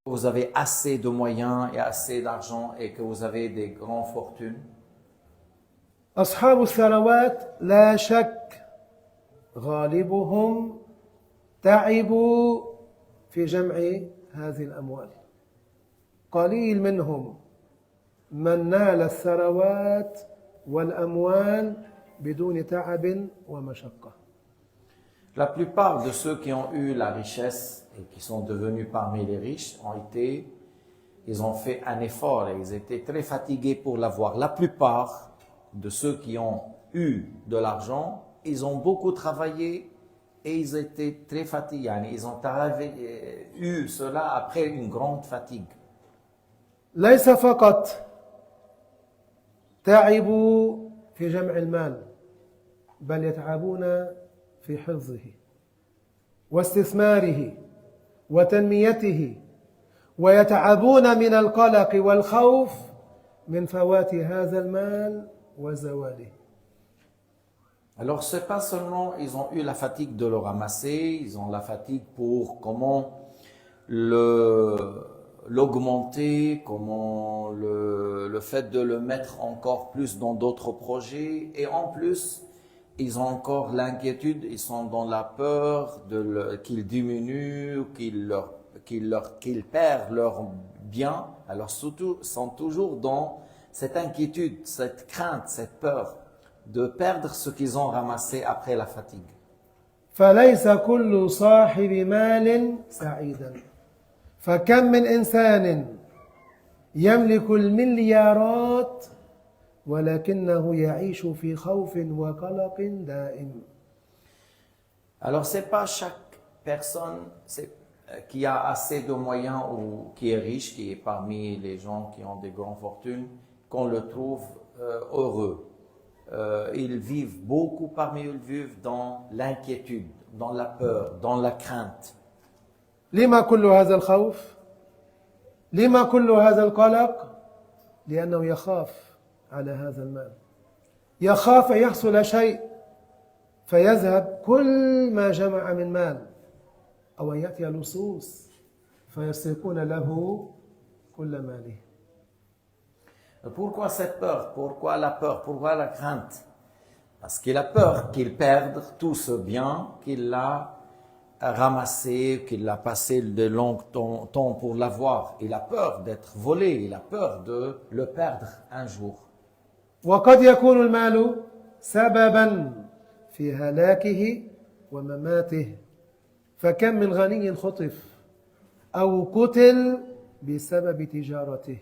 vous avez assez de moyens et assez d'argent et que vous avez des grandes fortunes. أصحاب الثروات لا شك غالبهم تعبوا في جمع هذه الأموال. قليل منهم من نال الثروات والأموال بدون تعب ومشقة. La plupart de ceux qui ont eu la richesse et qui sont devenus parmi les riches ils ont fait un effort et ils étaient très fatigués pour l'avoir. La plupart de ceux qui ont eu de l'argent, ils ont beaucoup travaillé et ils étaient très fatigués. Ils ont eu cela après une grande fatigue. ليس فقط تعبوا في جمع المال بل يتعبون في حفظه واستثماره وتنميته ويتعبون من القلق والخوف من فوات هذا المال وزواله. Alors, c'est pas seulement ils ont eu la fatigue de le ramasser, ils ont la fatigue pour comment l'augmenter, comment le fait de le mettre encore plus dans d'autres projets. Et en plus, ils ont encore l'inquiétude, ils sont dans la peur qu'ils diminuent, qu'ils perdent leurs biens. Alors surtout, ils sont toujours dans cette inquiétude, cette crainte, cette peur de perdre ce qu'ils ont ramassé après la fatigue. فليس كل صاحب مال سعيدا فكم من إنسان يملك المليارات ولكنه يعيش في خوف وقلق دائم. Alors c'est pas chaque personne qui a assez de moyens ou qui est riche, qui est parmi les gens qui ont des grandes fortunes, qu'on le trouve heureux. Parmi eux, ils vivent dans l'inquiétude, dans la peur, dans la crainte. لما كل هذا الخوف؟ لما كل هذا القلق؟ لأنه يخاف على هذا المال. يخاف أن يحصل شيء فيذهب كل ما جمع من مال أو أن يأتي لصوص فيسرقون له كل ماله. Pourquoi cette peur? Pourquoi la peur? Pourquoi la crainte? Parce qu'il a peur qu'il perde tout ce bien qu'il a ramassé, qu'il a passé de long temps pour l'avoir. Il a peur d'être volé, il a peur de le perdre un jour. وقد يكون المال سببا في هلاكه ومماته فكم من غني خطف أو قتل بسبب تجارته.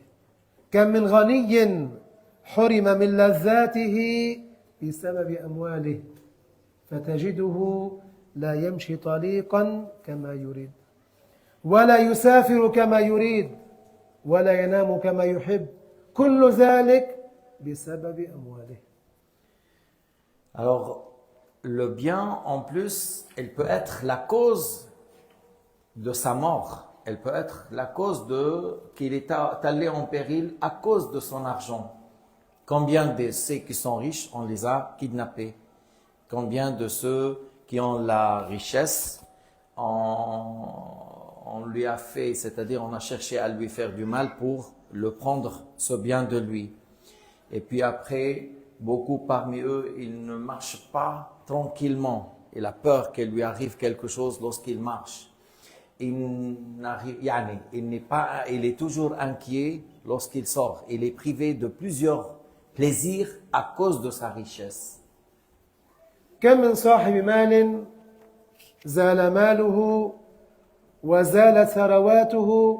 كم من غني حرم من لذاته بسبب أمواله فتجده لا يمشي طليقا كما يريد ولا يسافر كما يريد ولا ينام كما يحب كل ذلك بسبب أمواله. Alors, le bien, en plus, elle peut être la cause de sa mort. Elle peut être la cause qu'il est allé en péril à cause de son argent. Combien de ceux qui sont riches, on les a kidnappés? Combien de ceux qui ont la richesse, on lui a fait, c'est-à-dire on a cherché à lui faire du mal pour le prendre ce bien de lui. Et puis après, beaucoup parmi eux, ils ne marchent pas tranquillement. Il a peur qu'il lui arrive quelque chose lorsqu'il marche. Il est toujours inquiet lorsqu'il sort. Il est privé de plusieurs plaisirs à cause de sa richesse. كم من صاحب مال زال ماله وزالت ثرواته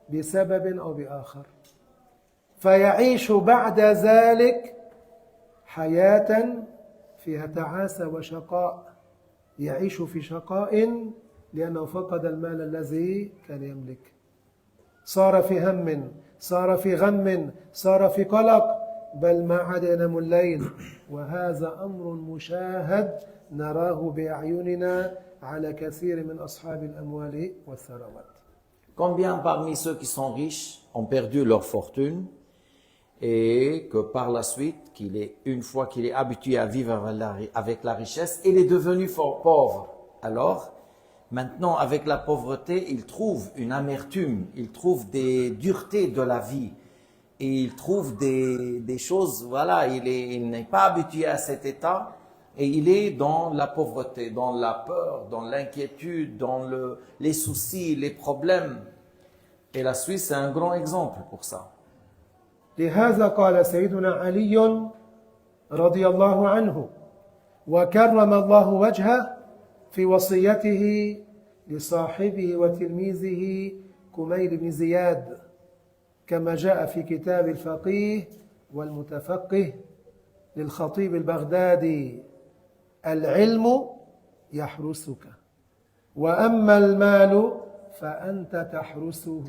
بسبب أو بآخر فيعيش بعد ذلك حياة فيها تعاسة وشقاء. يعيش في شقاء لأنه فقد المال الذي كان يملك. صار في هم، صار في غم، صار في قلق، بل ما عاد ينام الليل. وهذا أمر مشاهد نراه بأعيننا على كثير من أصحاب الأموال والثروات. Combien parmi ceux qui sont riches ont perdu leur fortune et que par la suite, une fois qu'il est habitué à vivre avec la richesse, il est devenu fort pauvre. Alors, Maintenant, avec la pauvreté, il trouve une amertume, il trouve des duretés de la vie. Et il trouve des choses, voilà, il n'est pas habitué à cet état et il est dans la pauvreté, dans la peur, dans l'inquiétude, dans les soucis, les problèmes. Et la Suisse est un grand exemple pour ça. لهذا قال سيدنا علي رضي الله عنه وكرم الله وجهه في وصيته لصاحبه وتلميذه كميل بن زياد كما جاء في كتاب الفقيه والمتفقه للخطيب البغدادي: العلم يحرسك وأما المال فأنت تحرسه.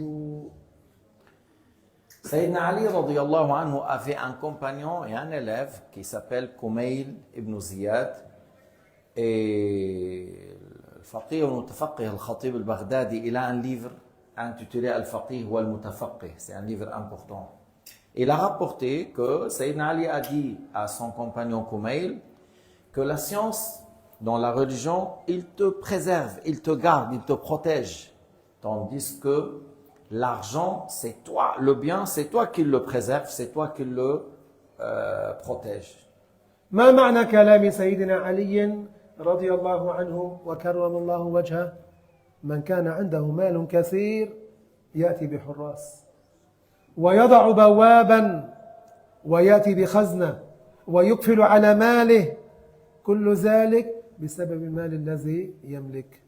Sayyidina Ali radiyallahu anhu avait un compagnon et un élève qui s'appelle Kumail ibn Ziyad. Et le faqih al-mutafaqih al-khatib al-Baghdadi, il a un livre intitulé Al-Faqih wa al-Mutafaqih. C'est un livre important. Il a rapporté que Sayyidina Ali a dit à son compagnon Kumail que la science, dans la religion, il te préserve, il te garde, il te protège. Tandis que l'argent, c'est toi, le bien, c'est toi qui le préserve, c'est toi qui le protège. ما معنى كلام سيدنا علي رضي الله عنه وكرم الله وجهه: من كان عنده مال كثير يأتي بحراس ويضع بوابا ويأتي بخزنة ويقفل على ماله، كل ذلك بسبب المال الذي يملك.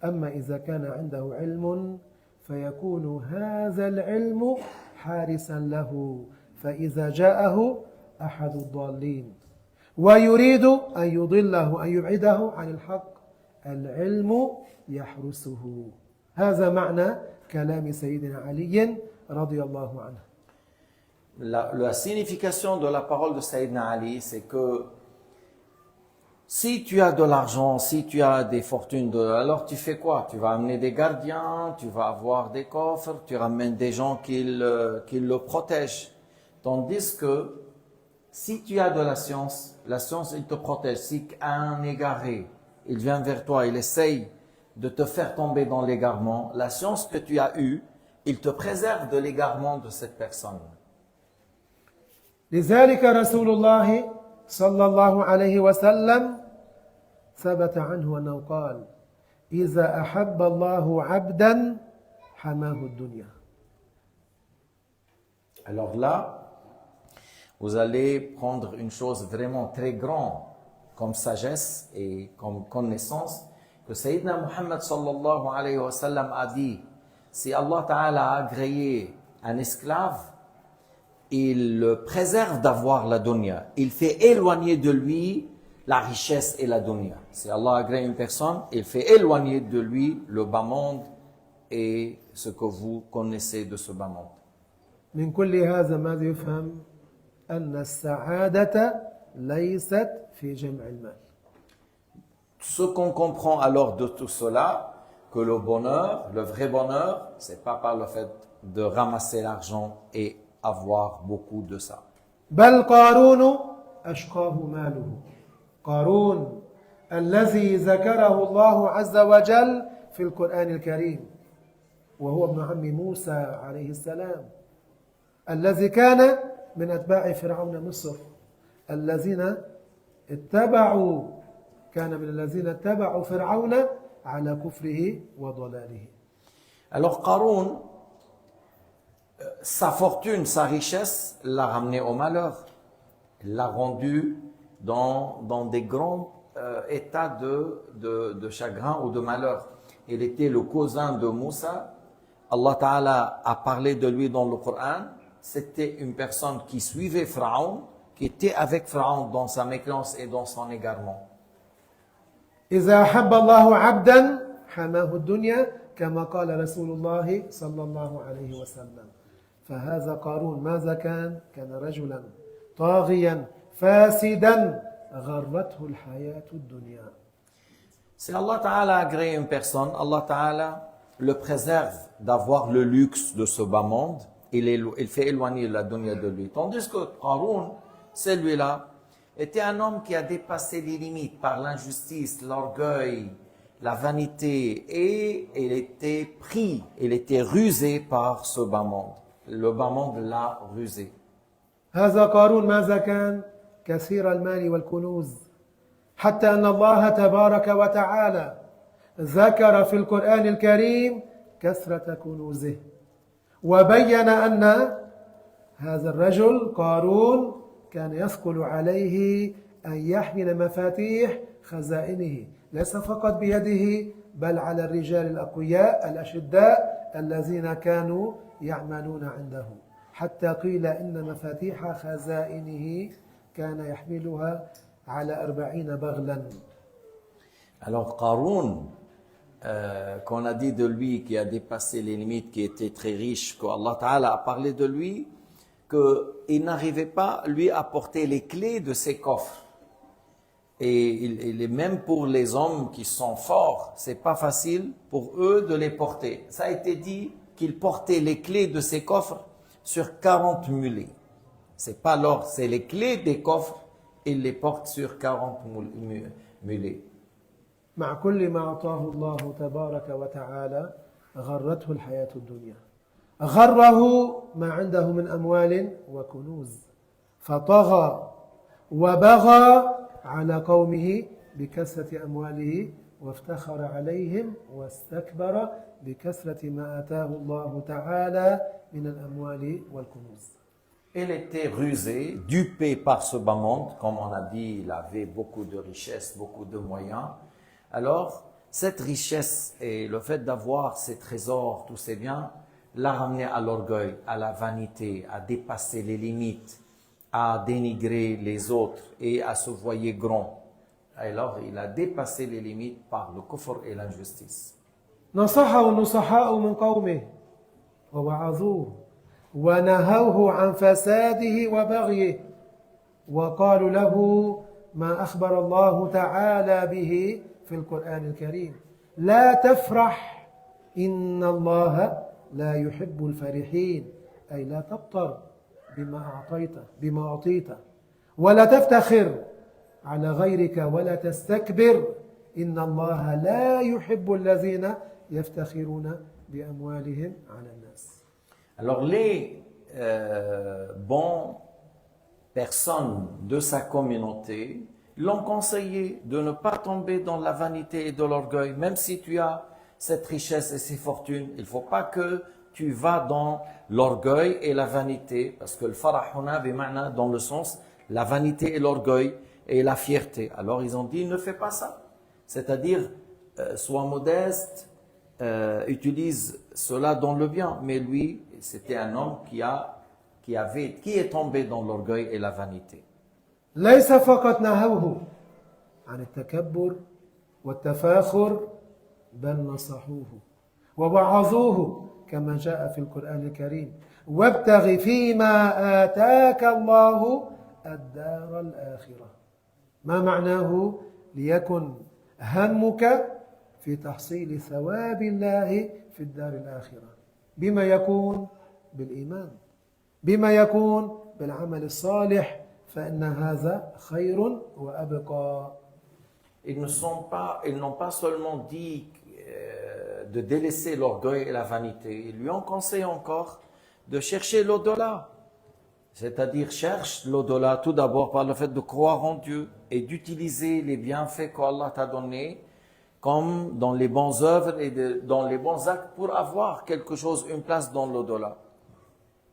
أما إذا كان عنده علم فيكون هذا العلم حارسا له، فإذا جاءه أحد الضالين ويريد أن يضله أن يبعده عن الحق العلم يحرسه. هذا معنى كلام سيدنا علي رضي الله عنه. La signification de la parole de Sayyidina Ali, c'est que si tu as de l'argent, si tu as des fortunes, alors tu fais quoi? Tu vas amener des gardiens, tu vas avoir des coffres, tu ramènes des gens qui le protègent. Tandis que si tu as de la science, il te protège. Si un égaré, il vient vers toi, il essaye de te faire tomber dans l'égarement, la science que tu as eue, il te préserve de l'égarement de cette personne. لذلك رسول الله صلى الله عليه وسلم ثبت عنه أنه قال: إذا أحب الله عبدا حماه الدنيا. Alors là, vous allez prendre une chose vraiment très grande comme sagesse et comme connaissance que Sayyidina Muhammad sallallahu alayhi wa sallam a dit: si Allah Ta'ala a agréé un esclave, il le préserve d'avoir la dunya. Il fait éloigner de lui la richesse et la dunya. Si Allah agrée une personne, il fait éloigner de lui le bas monde et ce que vous connaissez de ce bas monde. من كل هذا ماذا يفهم؟ أن السعادة ليست في جمع المال. Ce qu'on comprend alors de tout cela, que le bonheur, le vrai bonheur, c'est pas par le fait de ramasser l'argent et avoir beaucoup de ça. بل قارون أشقاه ماله. قارون الذي ذكره الله عز وجل في القرآن الكريم وهو ابن عم موسى عليه السلام، الذي كان من أتباع فرعون مصر الذين كان من الذين اتبعوا فرعون على كفره وضلاله. Alors Qarun, sa fortune, sa richesse l'a ramené au malheur. Il l'a rendu dans des grands états de chagrin ou de malheur. Il était le cousin de Moussa. Allah Ta'ala a parlé de lui dans le Coran. C'était une personne qui suivait Pharaon, qui était avec Pharaon dans sa mécréance et dans son égarement. إذا أحب الله عبدا حماه الدنيا كما قال رسول الله صلى الله عليه وسلم. فهذا قارون ماذا كان؟ كان رجلا طاغيا فاسدا غرته الحياة الدنيا. Si Allah Ta'ala agrée une personne, Allah Ta'ala le préserve d'avoir le luxe de ce bas monde. Il fait éloigner la dunya de lui. Tandis que Qarun, celui-là, était un homme qui a dépassé les limites par l'injustice, l'orgueil, la vanité, et il était pris, il était rusé par ce bas monde. Le bas monde l'a rusé. هذا قارون ماذا كان؟ كثير المال والكنوز، حتى أن الله تبارك وتعالى ذكر في القرآن الكريم كثرة كنوزه، وبين أن هذا الرجل قارون كان يثقل عليه أن يحمل مفاتيح خزائنه، ليس فقط بيده بل على الرجال الأقوياء الأشداء الذين كانوا يعملون عنده، حتى قيل إن مفاتيح خزائنه كان يحملها على 40 بغلا. Alors Qarun, qu'on a dit de lui, qui a dépassé les limites, qui était très riche, qu'Allah Ta'ala a parlé de lui, qu'il n'arrivait pas, lui, à porter les clés de ses coffres. Et même pour les hommes qui sont forts, c'est pas facile pour eux de les porter. Ça a été dit qu'il portait les clés de ses coffres sur 40 mulets. C'est pas l'or, c'est les clés des coffres, il les porte sur 40 mulets. مع كل ما أعطاه الله تبارك وتعالى غرته الحياة الدنيا، غره ما عنده من أموال وكنوز، فطغى وبغى على قومه بكثرة أمواله وافتخر عليهم واستكبر بكثرة ما آتاه الله تعالى من الأموال والكنوز. Il était rusé, dupé par ce bas monde, comme on a dit, il avait beaucoup de richesses, beaucoup de moyens. Alors, cette richesse et le fait d'avoir ces trésors, tous ces biens, l'a ramené à l'orgueil, à la vanité, à dépasser les limites, à dénigrer les autres et à se voir grand. Alors, il a dépassé les limites par le kufr et l'injustice. نصحه النصحاء من قومه ووعظوه ونهوه عن فساده وبغيه، وقالوا له ما أخبر الله تعالى به في القرآن الكريم: لا تفرح إن الله لا يحب الفرحين، أي لا تبطر بما أعطيت ولا تفتخر على غيرك ولا تستكبر، إن الله لا يحب الذين يفتخرون بأموالهم على الناس. Alors les bons personnes de sa communauté l'ont conseillé de ne pas tomber dans la vanité et de l'orgueil. Même si tu as cette richesse et ces fortunes, il ne faut pas que tu vas dans l'orgueil et la vanité, parce que le farahuna bima'na dans le sens la vanité et l'orgueil et la fierté. Alors ils ont dit ne fais pas ça, c'est-à-dire sois modeste, utilise cela dans le bien. Mais lui, c'était un homme qui est tombé dans l'orgueil et la vanité. ليس فقط نهوه عن التكبر والتفاخر، بل نصحوه ووعظوه كما جاء في القرآن الكريم: وابتغ فيما آتاك الله الدار الآخرة. ما معناه؟ ليكن همك في تحصيل ثواب الله في الدار الآخرة. بما يكون؟ بالإيمان، بما يكون؟ بالعمل الصالح، فإن هذا خير وأبقى. Ils n'ont pas seulement dit de délaisser l'orgueil et la vanité. Ils lui ont conseillé encore de chercher l'au-delà. C'est-à-dire, cherche l'au-delà tout d'abord par le fait de croire en Dieu et d'utiliser les bienfaits qu'Allah t'a donnés comme dans les bonnes œuvres et dans les bons actes pour avoir quelque chose, une place dans l'au-delà.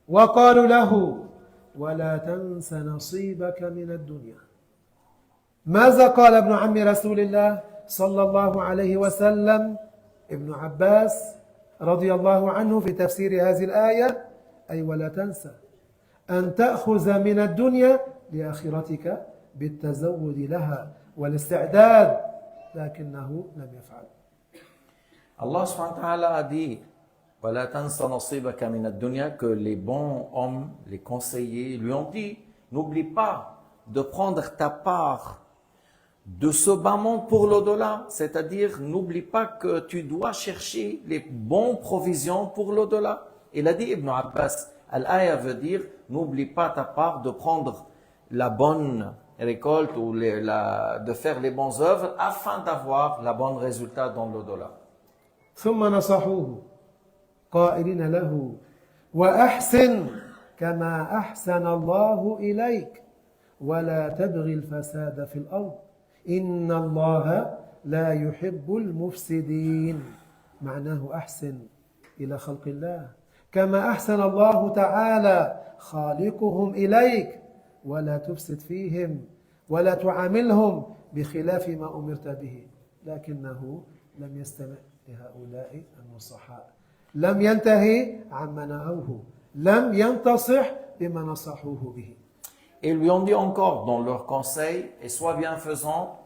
وقالوا له: ولا تنس نصيبك من الدنيا. ماذا قال ابن عم رسول الله صلى الله عليه وسلم ابن عباس رضي الله عنه في تفسير هذه الآية؟ أي ولا تنسى أن تأخذ من الدنيا لآخرتك بالتزود لها والاستعداد، لكنه لم يفعل. Allah subhanahu wa ta'ala a dit وَلَا تَنْسَ نَصِيبَكَ مِنَ الدُّنْيَا, que les bons hommes, les conseillers lui ont dit: n'oublie pas de prendre ta part de ce bas monde pour l'au-delà, c'est-à-dire n'oublie pas que tu dois chercher les bonnes provisions pour l'au-delà. Il a dit Ibn Abbas, Al-Aya veut dire n'oublie pas ta part de prendre la bonne récoltes ou de faire les bonnes œuvres afin d'avoir la bonne résultat dans l'au-delà. ثم نصحوه قائلين له وأحسن كما أحسن الله إليك ولا تبغي الفساد في الأرض إن الله لا يحب المفسدين. معناه أحسن إلى خلق الله كما أحسن الله تعالى خالقهم إليك ولا تفسد فيهم ولا تعاملهم بخلاف ما أمرت به. لكنه لم يستمع لهؤلاء النصحاء، لم ينتهي عما نهوه، لم ينتصح بما نصحوه به. Et lui ont dit encore dans leurs conseils, et sois bienfaisant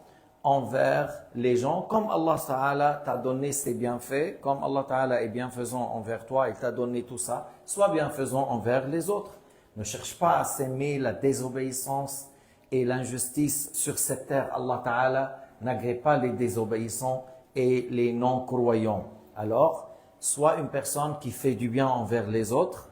envers les gens, comme Allah Ta'ala t'a donné ses bienfaits, comme Allah Ta'ala est bienfaisant envers toi, il t'a donné tout ça, sois bienfaisant envers les autres. Ne cherche pas à s'aimer la désobéissance et l'injustice sur cette terre. Allah Ta'ala n'agrée pas les désobéissants et les non-croyants. Alors, sois une personne qui fait du bien envers les autres,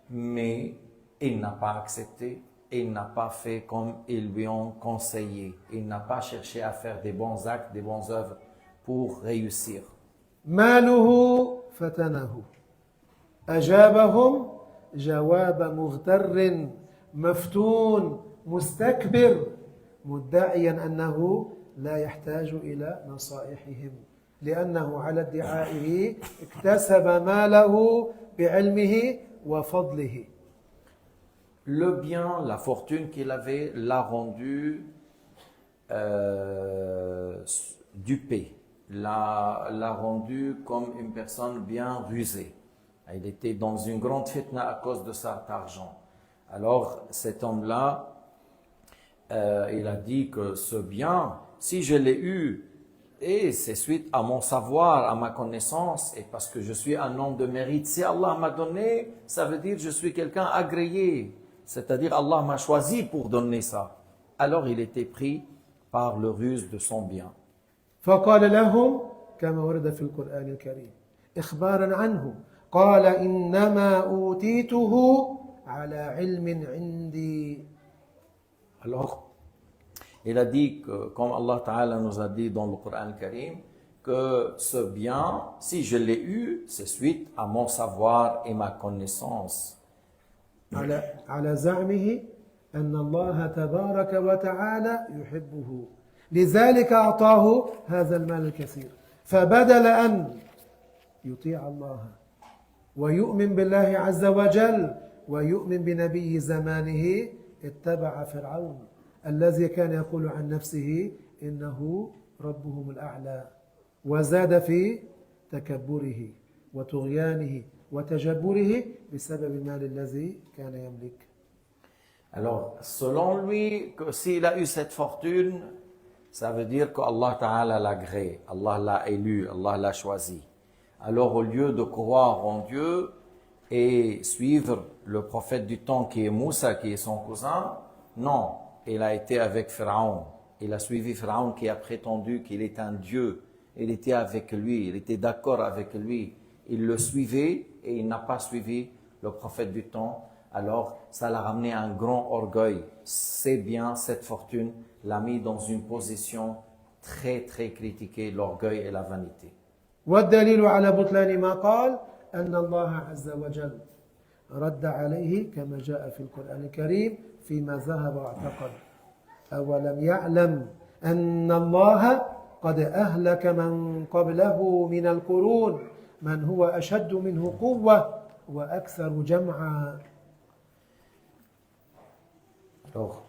mais il n'a pas accepté, il n'a pas fait comme ils lui ont conseillé. Il n'a pas cherché à faire des bons actes, des bonnes œuvres pour réussir. ماله فتنه أجابهم جواب مغتر مفتون مستكبر مدعيا أنه لا يحتاج إلى نصائحهم لأنه على ادعائه اكتسب ماله بعلمه وفضله. Le bien, la fortune qu'il avait, l'a rendu dupé, l'a rendu comme une personne bien rusée. Il était dans une grande fitna à cause de cet argent. Alors cet homme-là, il a dit que ce bien, si je l'ai eu, et c'est suite à mon savoir, à ma connaissance, et parce que je suis un homme de mérite, si Allah m'a donné, ça veut dire que je suis quelqu'un agréé. C'est-à-dire Allah m'a choisi pour donner ça. Alors il était pris par le ruse de son bien. فقال لهم كما ورد في القرآن الكريم إخبارا عنه قال إنما أوتيته على علم عندي. Alors, il a dit que, comme Allah Ta'ala nous a dit dans le Coran Karim, que ce bien, si je l'ai eu, c'est suite à mon savoir et ma connaissance. على زعمه أن الله تبارك وتعالى يحبه لذلك أعطاه هذا المال الكثير فبدل أن يطيع الله ويؤمن بالله عز وجل ويؤمن بنبي زمانه اتبع فرعون الذي كان يقول عن نفسه إنه ربهم الأعلى وزاد في تكبره وطغيانه وتجبره بسبب المال الذي كان يملك. Alors, selon lui, que s'il a eu cette fortune, ça veut dire que Allah Ta'ala l'a créé, Allah l'a élu, Allah l'a choisi. Alors, au lieu de croire en Dieu et suivre le prophète du temps qui est Moussa, qui est son cousin, non, il a été avec Pharaon. Il a suivi Pharaon qui a prétendu qu'il est un Dieu. Il était avec lui, il était d'accord avec lui. Il le suivait et il n'a pas suivi le prophète du temps. Alors, ça l'a ramené à un grand orgueil. C'est bien, cette fortune l'a mis dans une position très, très critiquée, l'orgueil et la vanité. والدليل على بطلان ما قال أن الله عز وجل رد عليه كما جاء في القرآن الكريم فيما ذهب واعتقد أولم يعلم أن الله قد أهلك من قبله من القرون من هو أشد منه قوة وأكثر جمعا. Alors,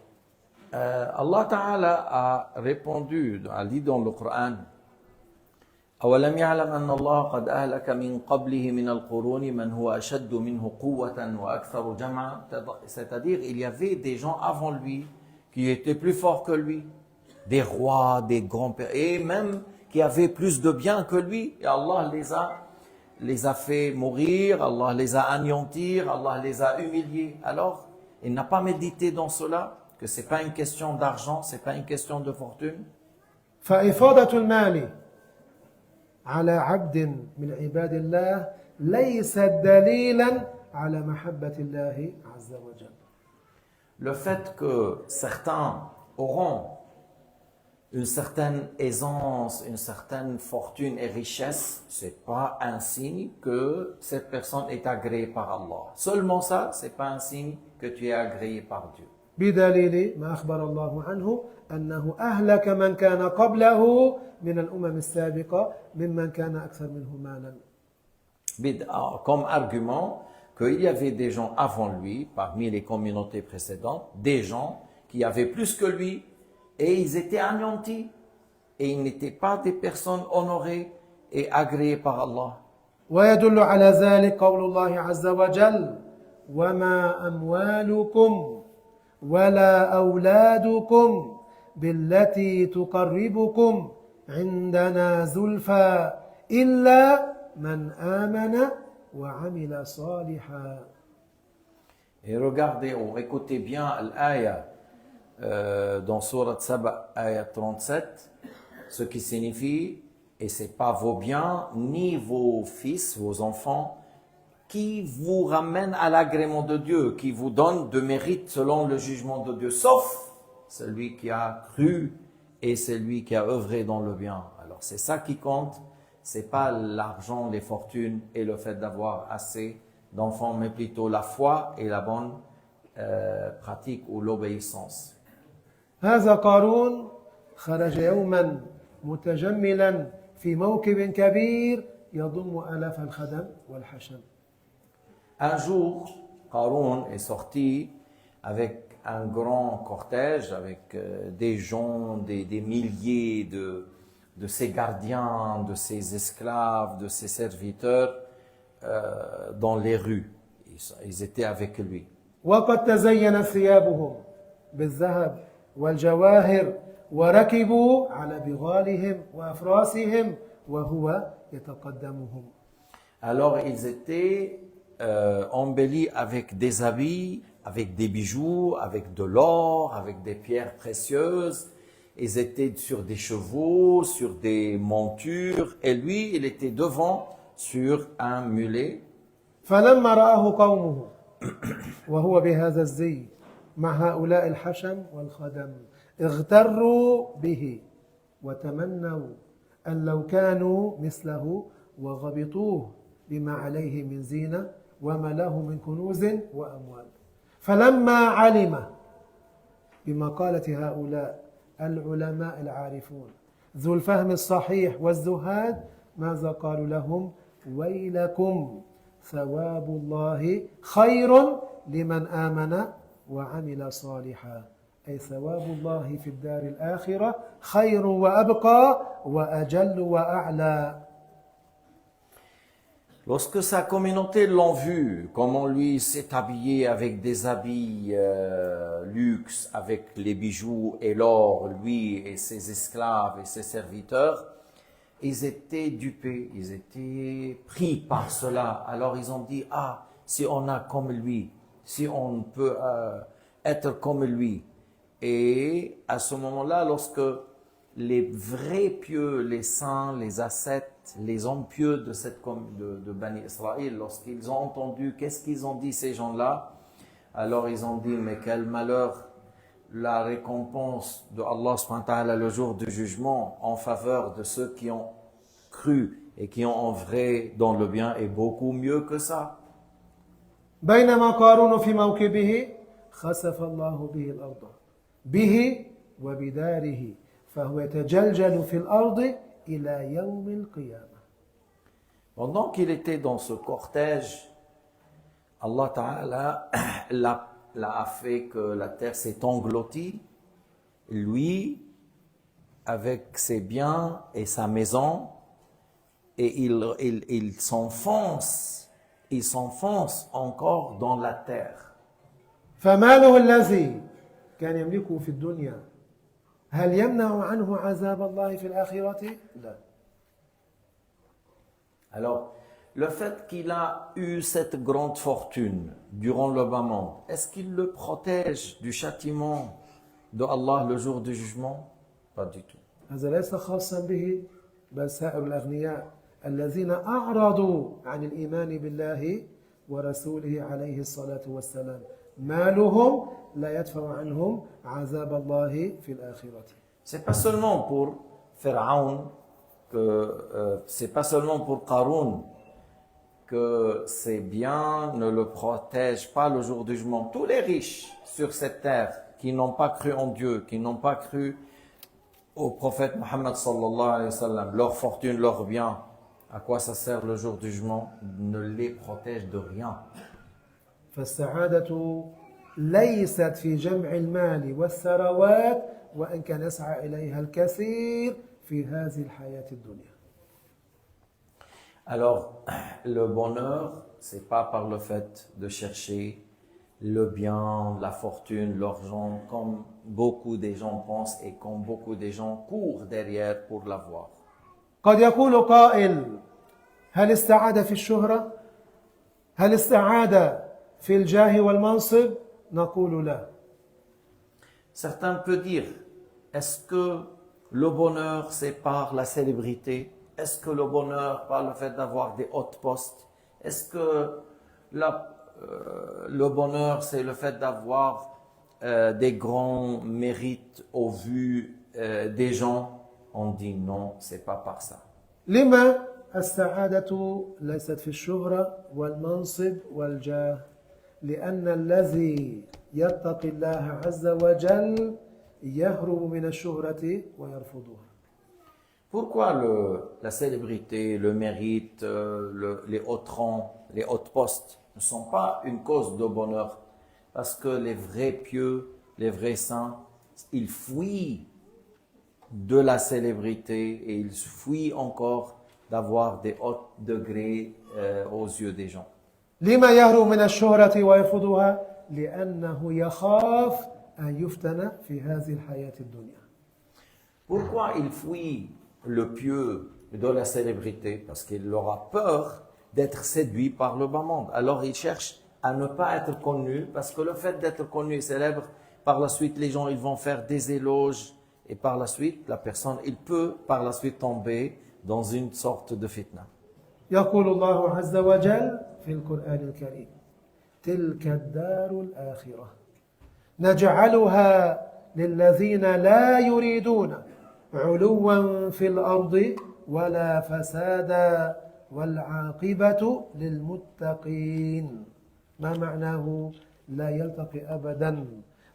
Allah Ta'ala a répondu, a dit dans le Coran, أولم يعلم أن الله قد أهلك من قبله من القرون من هو أشد منه قوة وأكثر جمعا. C'est-à-dire, il y avait des gens avant lui qui étaient plus forts que lui, des rois, des grands-pères, et même qui avaient plus de biens que lui. Et Allah les a fait mourir, Allah les a anéantis, Allah les a humiliés. Alors, il n'a pas médité dans cela, que ce n'est pas une question d'argent, ce n'est pas une question de fortune. فإفاضة المال على عبد من عباد الله ليس دليلا على محبة الله عز وجل. Le fait que certains auront une certaine aisance, une certaine fortune et richesse, c'est pas un signe que cette personne est agréée par Allah. Seulement ça, c'est pas un signe que tu es agréé par Dieu. بدليل ما أخبر الله عنه أنه أهلك من كان قبله من الأمم السابقة ممن كان أكثر منه مالا. Comme argument qu'il y avait des gens avant lui, parmi les communautés précédentes, des gens qui avaient plus que lui, et ils étaient anéantis, et ils n'étaient pas des personnes honorées et agréées par Allah. ويدل على ذلك قول الله عز وجل وما أموالكم ولا أولادكم بالتي تقربكم عندنا زلفى إلا من آمن وعمل صالحا. Et regardez ou écoutez bien l'aya dans Surat Saba, ayat 37, ce qui signifie, et c'est pas vos biens, ni vos fils, vos enfants, qui vous ramènent à l'agrément de Dieu, qui vous donnent de mérite selon le jugement de Dieu, sauf celui qui a cru et celui qui a œuvré dans le bien. Alors c'est ça qui compte, c'est pas l'argent, les fortunes et le fait d'avoir assez d'enfants, mais plutôt la foi et la bonne pratique ou l'obéissance. هذا قارون خرج يوما متجملا في موكب كبير يضم آلاف الخدم والحشم. Un jour, Qarun est sorti avec un grand cortège, avec des gens, des milliers de ses gardiens, de ses esclaves, de ses serviteurs dans les rues. Ils étaient avec lui. وقد تزين ثيابهم بالذهب والجواهر وركبوا على بغالهم وأفراسهم وهو يتقدمهم. Alors ils étaient embellis avec des habits, avec des bijoux, avec de l'or, avec des pierres précieuses. Ils étaient sur des chevaux, sur des montures, et lui, il était devant sur un mulet. فلما رآه قومه وهو بهذا الزي مع هؤلاء الحشم والخدم اغتروا به وتمنوا أن لو كانوا مثله وغبطوه بما عليه من زينة وما له من كنوز وأموال. فلما علم بمقالة هؤلاء العلماء العارفون ذو الفهم الصحيح والزهاد ماذا قالوا لهم؟ ويلكم ثواب الله خير لمن آمن وعمل صالحا. أي ثواب الله في الدار الآخرة خير وأبقى وأجل وأعلى. Lorsque sa communauté l'ont vu, comment lui s'est habillé avec des habits luxe, avec les bijoux et l'or, lui et ses esclaves et ses serviteurs, ils étaient dupés, ils étaient pris par cela. Alors ils ont dit, ah, si on a comme lui, si on peut être comme lui. Et à ce moment-là, lorsque les vrais pieux, les saints, les ascètes, les hommes pieux de Bani Israël, lorsqu'ils ont entendu, qu'est-ce qu'ils ont dit ces gens-là? Alors ils ont dit, mais quel malheur, la récompense de Allah subhanahu wa ta'ala le jour du jugement en faveur de ceux qui ont cru et qui ont œuvré dans le bien est beaucoup mieux que ça. بينما قارون في موكبه خسف الله به الأرض به وبداره فهو يتجلجل في الأرض إلى يوم القيامة. Pendant qu'il était dans ce cortège, Allah Ta'ala l'a fait que la terre s'est engloutie, lui, avec ses biens et sa maison, et il s'enfonce encore dans la terre. فماله الذي كان يملكه في الدنيا هل يمنع عنه عذاب الله في الآخرة؟ لا. Alors, le fait qu'il a eu cette grande fortune durant le bas monde, est-ce qu'il le protège du châtiment de Allah le jour du jugement? Pas du tout. هذا ليس خاصا به بل سائر الأغنياء الذين أعرضوا عن الإيمان بالله ورسوله عليه الصلاة والسلام مالهم لا يدفع عنهم عذاب الله في الآخرة. C'est pas seulement pour Pharaon c'est pas seulement pour Qarun que ses biens ne le protègent pas le jour du jugement. Tous les riches sur cette terre qui n'ont pas cru en Dieu, qui n'ont pas cru au prophète Mohammed sallallahu alayhi wa sallam, leur fortune, leurs biens, à quoi ça sert le jour du jugement? Ne les protège de rien. فالسعادة ليست في جمع المال والثروات وإن كان يسعى إليها الكثير في هذه الحياة الدنيا. Alors, le bonheur, c'est pas par le fait de chercher le bien, la fortune, l'argent, comme beaucoup des gens pensent et comme beaucoup des gens courent derrière pour l'avoir. قد يقول قائل: هل السعادة في الشهرة؟ هل السعادة في الجاه والمنصب؟ نقول لا. Certains peuvent dire, est-ce que le bonheur, c'est par la célébrité? Est-ce que le bonheur, par le fait d'avoir des hauts postes? Est-ce que le bonheur, c'est le fait d'avoir des grands mérites au vu des gens? On dit non, c'est pas par ça. لما السعادة ليست في الشهرة والمنصب والجاه؟ لأن الذي يتقي الله عز وجل يهرب من الشهرة ويرفضها. Pourquoi la célébrité, le mérite, les hauts rangs, les hauts postes ne sont pas une cause de bonheur? Parce que les vrais pieux, les vrais saints, ils fuient de la célébrité et ils fuient encore d'avoir des hauts degrés aux yeux des gens. لما يهرب من الشهرة ويرفضها؟ لأنه يخاف أن يفتن في هذه الحياة الدنيا. Pourquoi il fuit le pieux de la célébrité? Parce qu'il aura peur d'être séduit par le bas monde. Alors il cherche à ne pas être connu, parce que le fait d'être connu et célèbre, par la suite les gens ils vont faire des éloges, et par la suite la personne, il peut par la suite tomber dans une sorte de fitna. يقول الله عز وجل في القرآن الكريم: تلك الدار الآخرة نجعلها للذين لا يريدون علوا في الأرض ولا فسادا والعاقبة للمتقين. ما معناه؟ لا يلتقي أبدا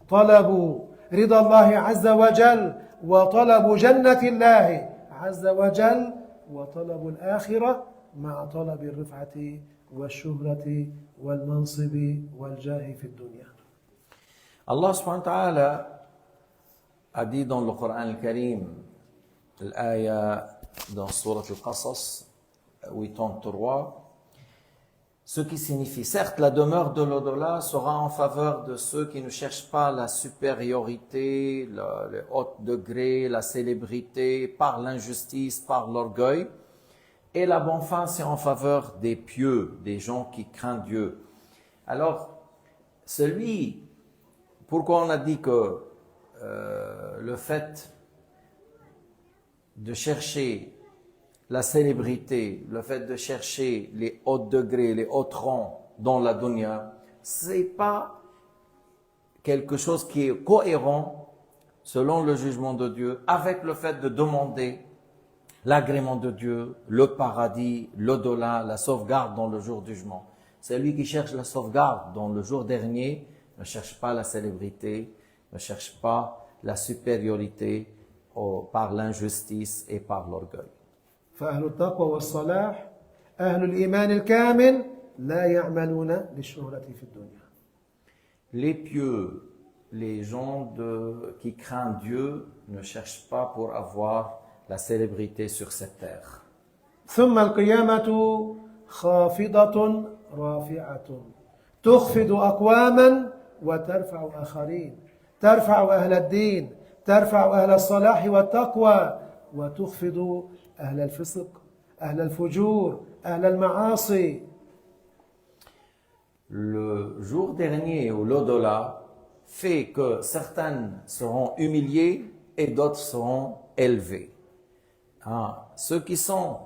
طلب رضا الله عز وجل وطلب جنة الله عز وجل وطلب الآخرة مع طلب الرفعة والشهرة والمنصب والجاه في الدنيا. Allah subhanahu wa ta'ala a dit dans le Coran al-Karim, l'aya dans Surat al-Qasas 83, ce qui signifie, certes, la demeure de l'au-delà sera en faveur de ceux qui ne cherchent pas la supériorité, le haut degré, la célébrité, par l'injustice, par l'orgueil. Et la bonne fin, c'est en faveur des pieux, des gens qui craignent Dieu. Alors, pourquoi on a dit que le fait de chercher la célébrité, le fait de chercher les hauts degrés, les hauts rangs dans la dunya, c'est pas quelque chose qui est cohérent selon le jugement de Dieu avec le fait de demander l'agrément de Dieu, le paradis, l'au-delà, la sauvegarde dans le jour du jugement. Celui qui cherche la sauvegarde dans le jour dernier ne cherche pas la célébrité, ne cherche pas la supériorité par l'injustice et par l'orgueil. فأهل التقوى والصلاح أهل الإيمان الكامل لا يعملون للشهرة في الدنيا. Les pieux, les gens qui craignent Dieu ne cherchent pas pour avoir la célébrité sur cette terre. ثم القيامة خافضة رافعة تخفض أقواما وترفع آخرين، ترفع أهل الدين، ترفع أهل الصلاح والتقوى وتخفض أهل الفسق، أهل الفجور، أهل المعاصي. Le jour dernier ou l'au-delà fait que certains seront humiliés et d'autres seront élevés. Ceux qui sont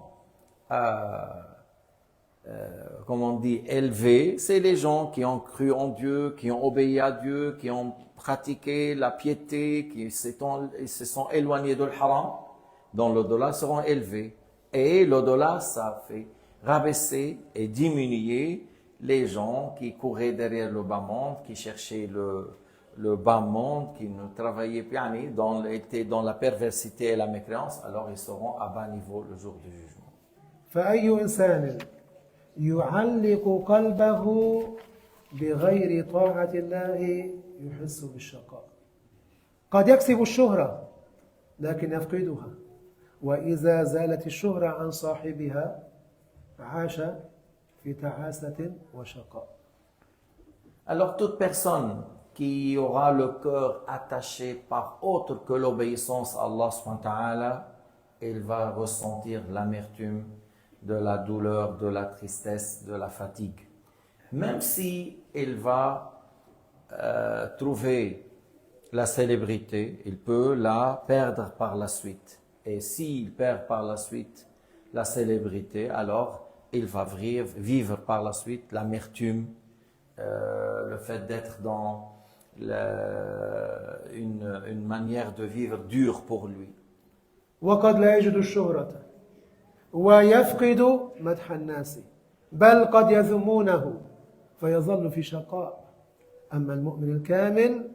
comme on dit, élevés, c'est les gens qui ont cru en Dieu, qui ont obéi à Dieu, qui ont pratiqué la piété, qui se sont éloignés de l'haram, dont l'au-delà seront élevés. Et l'au-delà, ça fait rabaisser et diminuer les gens qui couraient derrière le bas monde, qui cherchaient le bas monde, qui ne travaillaient plus, étaient dans la perversité et la mécréance, alors ils seront à bas niveau le jour du jugement. فأي إنسان يعلق قلبه بغير طاعة الله يحس بالشقاء. قد يكسب الشهرة لكن يفقدها، وإذا زالت الشهرة عن صاحبها عاش في تعاسة وشقاء. Alors toute personne qui aura le cœur attaché par autre que l'obéissance à Allah subhanahu wa ta'ala, elle va ressentir l'amertume, de la douleur, de la tristesse, de la fatigue. Même si elle va trouver la célébrité, il peut la perdre par la suite. Et s'il perd par la suite la célébrité, alors il va vivre par la suite l'amertume, le fait d'être dans une manière de vivre dure pour lui. وقد لا يجد الشهرة ويفقد مدح الناس، بل قد يذمونه فيظل في شقاء. أما المؤمن الكامل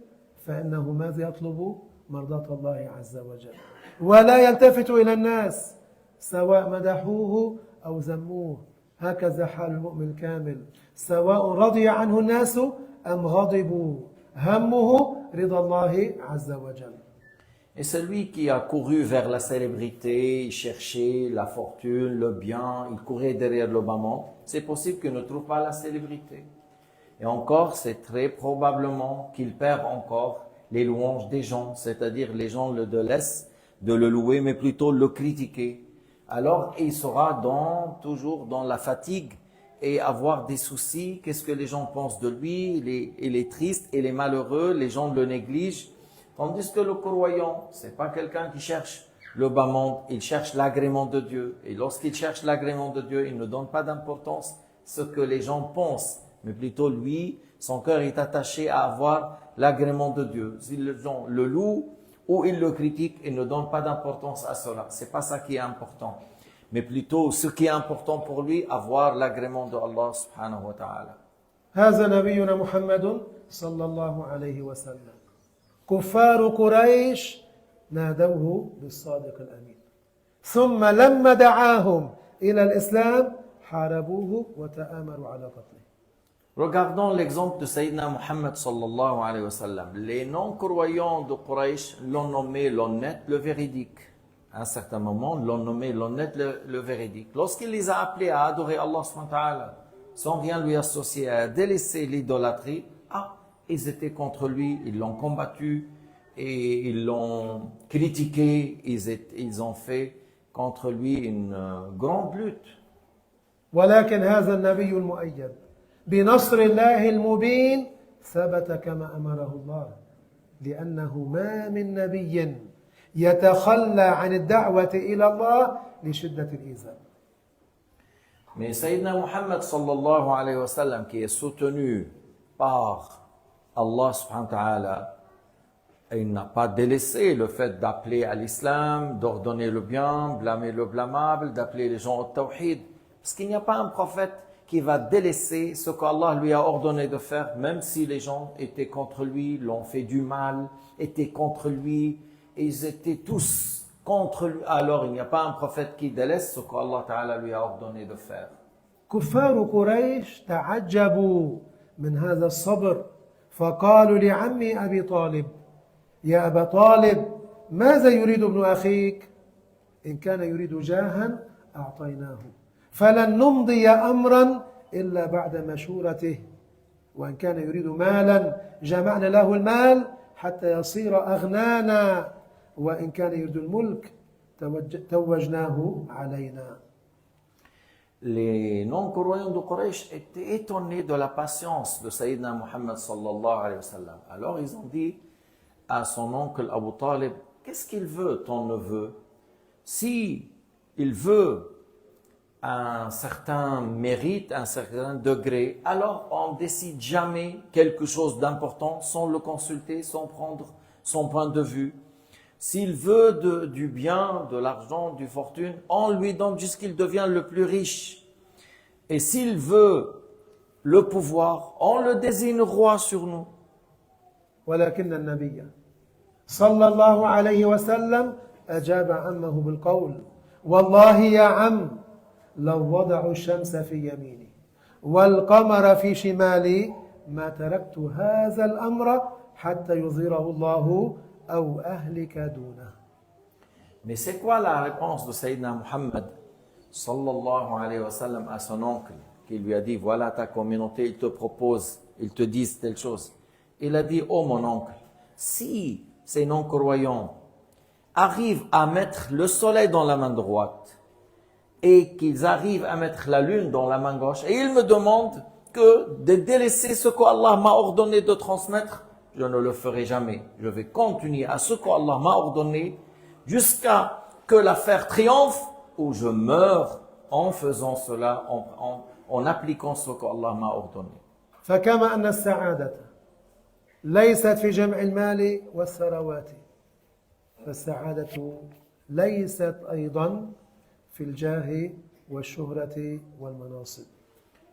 فإنه ماذا يطلب؟ مرضاة الله عز وجل، ولا يلتفت إلى الناس سواء مدحوه أو ذموه. هكذا حال المؤمن الكامل، سواء رضي عنه الناس أم غضبوا، همه رضا الله عز وجل. Et celui qui a couru vers la célébrité, il cherchait la fortune, le bien, il courait derrière le bas monde, c'est possible qu'il ne trouve pas la célébrité. Et encore, c'est très probablement qu'il perd encore les louanges des gens, c'est-à-dire les gens le laissent de le louer, mais plutôt le critiquer. Alors, il sera toujours dans la fatigue et avoir des soucis. Qu'est-ce que les gens pensent de lui? Il est triste, il est malheureux, les gens le négligent. Tandis que le croyant, c'est pas quelqu'un qui cherche le bas monde, il cherche l'agrément de Dieu. Et lorsqu'il cherche l'agrément de Dieu, il ne donne pas d'importance à ce que les gens pensent, mais plutôt lui, son cœur est attaché à avoir l'agrément de Dieu. Si les gens le louent ou ils le critiquent, il ne donne pas d'importance à cela. C'est pas ça qui est important. Mais plutôt, ce qui est important pour lui, avoir l'agrément de Allah subhanahu wa ta'ala. هذا نبينا محمد صلى الله عليه وسلم. كفار قريش نادوه بالصادق الأمين، ثم لما دعاهم إلى الإسلام حاربوه وتآمروا على قتله. Regardons l'exemple de Sayyidina Muhammad sallallahu alayhi wa sallam. Les non-croyants de Quraysh l'ont nommé l'honnête, le véridique. À un certain moment, l'ont nommé l'honnête, le véridique. Lorsqu'il les a appelés à adorer Allah subhanahu wa ta'ala, sans rien lui associer, à délaisser l'idolâtrie, ils étaient contre lui, ils l'ont combattu et ils l'ont critiqué, ils ont fait contre lui une grande lutte. ولكن هذا النبي المؤيد بنصر الله المبين ثبت كما أمره الله، لأنه ما من نبي يتخلى عن الدعوة إلى الله لشدة الإيذاء. Mais Sayyidina Muhammad sallallahu alayhi wa sallam, qui est soutenu par Allah subhanahu wa ta'ala, il n'a pas délaissé le fait d'appeler à l'islam, d'ordonner le bien, blâmer le blâmable, d'appeler les gens au tawhid. Parce qu'il n'y a pas un prophète qui va délaisser ce qu'Allah lui a ordonné de faire, même si les gens étaient contre lui, l'ont fait du mal, étaient contre lui, et ils étaient tous contre lui. Alors il n'y a pas un prophète qui délaisse ce qu'Allah ta'ala lui a ordonné de faire. كفار قريش تعجبوا من هذا الصبر، فقالوا لعمي أبي طالب: يا أبا طالب، ماذا يريد ابن أخيك؟ إن كان يريد جاها أعطيناه، فلن نمضي أمرا إلا بعد مشورته، وإن كان يريد مالا جمعنا له المال حتى يصير أغنانا، وإن كان يريد الملك توجناه علينا. Les non-croyants de Quraysh étaient étonnés de la patience de Sayyidina Muhammad sallallahu alayhi wa sallam. Alors ils ont dit à son oncle Abu Talib: qu'est-ce qu'il veut ton neveu? Si il veut un certain mérite, un certain degré, alors on décide jamais quelque chose d'important sans le consulter, sans prendre son point de vue. S'il veut du bien, de l'argent, du fortune, on lui donne jusqu'il devient le plus riche. Et s'il veut le pouvoir, on le désigne roi sur nous. ولكن النبي صلى الله عليه وسلم أجاب عمه بالقول والله يا عم لو وضعوا الشمس في يميني والقمر في شمالي ما تركت هذا الأمر حتى يظهره الله أو أهلك دونه. Mais c'est quoi la réponse de Sayyidina Muhammad sallallahu alayhi wa sallam à son oncle qui lui a dit voilà ta communauté, ils te proposent, ils te disent telle chose. Il a dit oh mon oncle, si ces non-croyants arrivent à mettre le soleil dans la main droite et qu'ils arrivent à mettre la lune dans la main gauche et ils me demandent que de délaisser ce qu'Allah m'a ordonné de transmettre, je ne le ferai jamais. Je vais continuer à ce qu'Allah m'a ordonné jusqu'à que l'affaire triomphe ou je meurs en faisant cela, en appliquant ce qu'Allah m'a ordonné. فكما أن السعادة ليست في جمع المال والثروات فالسعادة ليست أيضا في الجاه والشهرة والمناصب.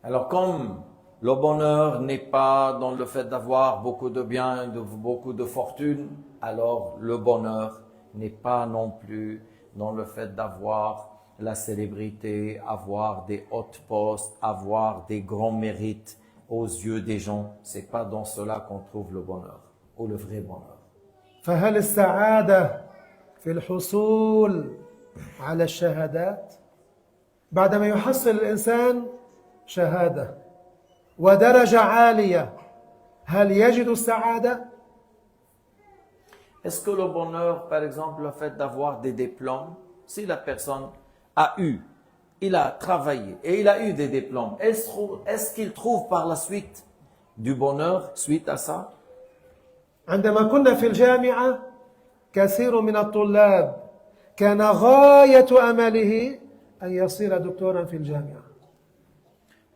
Alors comme le bonheur n'est pas dans le fait d'avoir beaucoup de biens, beaucoup de fortune, alors le bonheur n'est pas non plus dans le fait d'avoir la célébrité, avoir des hautes postes, avoir des grands mérites aux yeux des gens. C'est pas dans cela qu'on trouve le bonheur ou le vrai bonheur. فهل السعادة في الحصول على الشهادات؟ بعدما يحصل الإنسان شهادة ودرجة عالية هل يجد السعادة؟ Est-ce que le bonheur, par exemple, le fait d'avoir des diplômes, si la personne a eu, il a travaillé et il a eu des diplômes, est-ce qu'il trouve par la suite du bonheur suite à ça? عندما كنا في الجامعة كثير من الطلاب كان غاية أمله أن يصير دكتورا في الجامعة.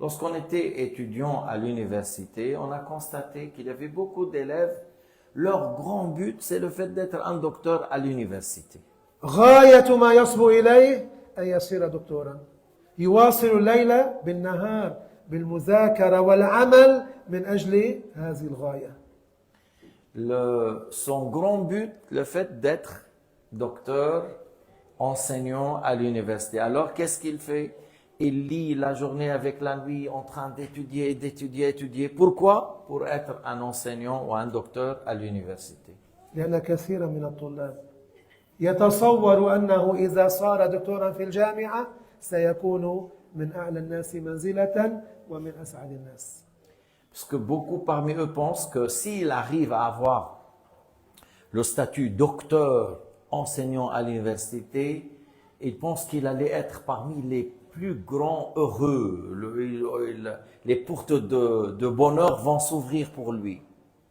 Lorsqu'on était étudiant à l'université, on a constaté qu'il y avait beaucoup d'élèves, leur grand but, c'est le fait d'être un docteur à l'université. غاية ما يصبو إليه أن يصير دكتورا يواصل الليل بالنهار بالمذاكرة والعمل من أجل هذه الغاية. Son grand but, le fait d'être docteur, enseignant à l'université. Alors, qu'est-ce qu'il fait? Il lit la journée avec la nuit en train d'étudier, d'étudier, étudier. Pourquoi? Pour être un enseignant ou un docteur à l'université. لأن كثيرا من الطلاب يتصور أنه إذا صار دكتورا في الجامعة سيكون من أعلى الناس منزلة ومن أسعد الناس. Parce que beaucoup parmi eux pensent que s'il arrive à avoir le statut docteur, enseignant à l'université, ils pensent qu'il allait être parmi les plus grands heureux. Les portes de bonheur vont s'ouvrir pour lui.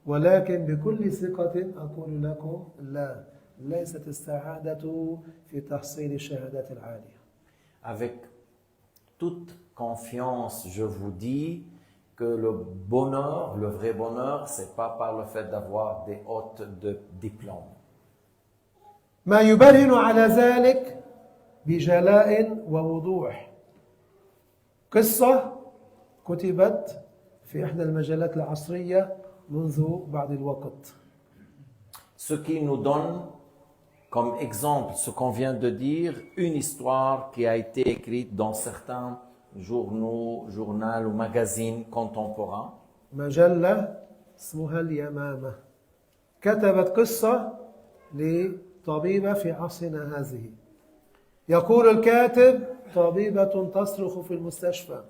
ولكن بكل ثقة أقول لكم لا ليست السعادة في تحصيل الشهادات العالية. Avec toute confiance, je vous dis que le bonheur, le vrai bonheur, c'est pas par le fait d'avoir des hautes diplômes. ما يبرهن على ذلك بجلاء ووضوح قصة كتبت في إحدى المجلات العصرية منذ بعض الوقت. Ce qui nous donne comme exemple ce qu'on vient de dire, une histoire qui a été écrite dans certains journaux, journaux ou magazines contemporains. مجلة اسمها اليمامة كتبت قصة لطبيبة في عصرنا هذه. يقول الكاتب طبيبة تصرخ في المستشفى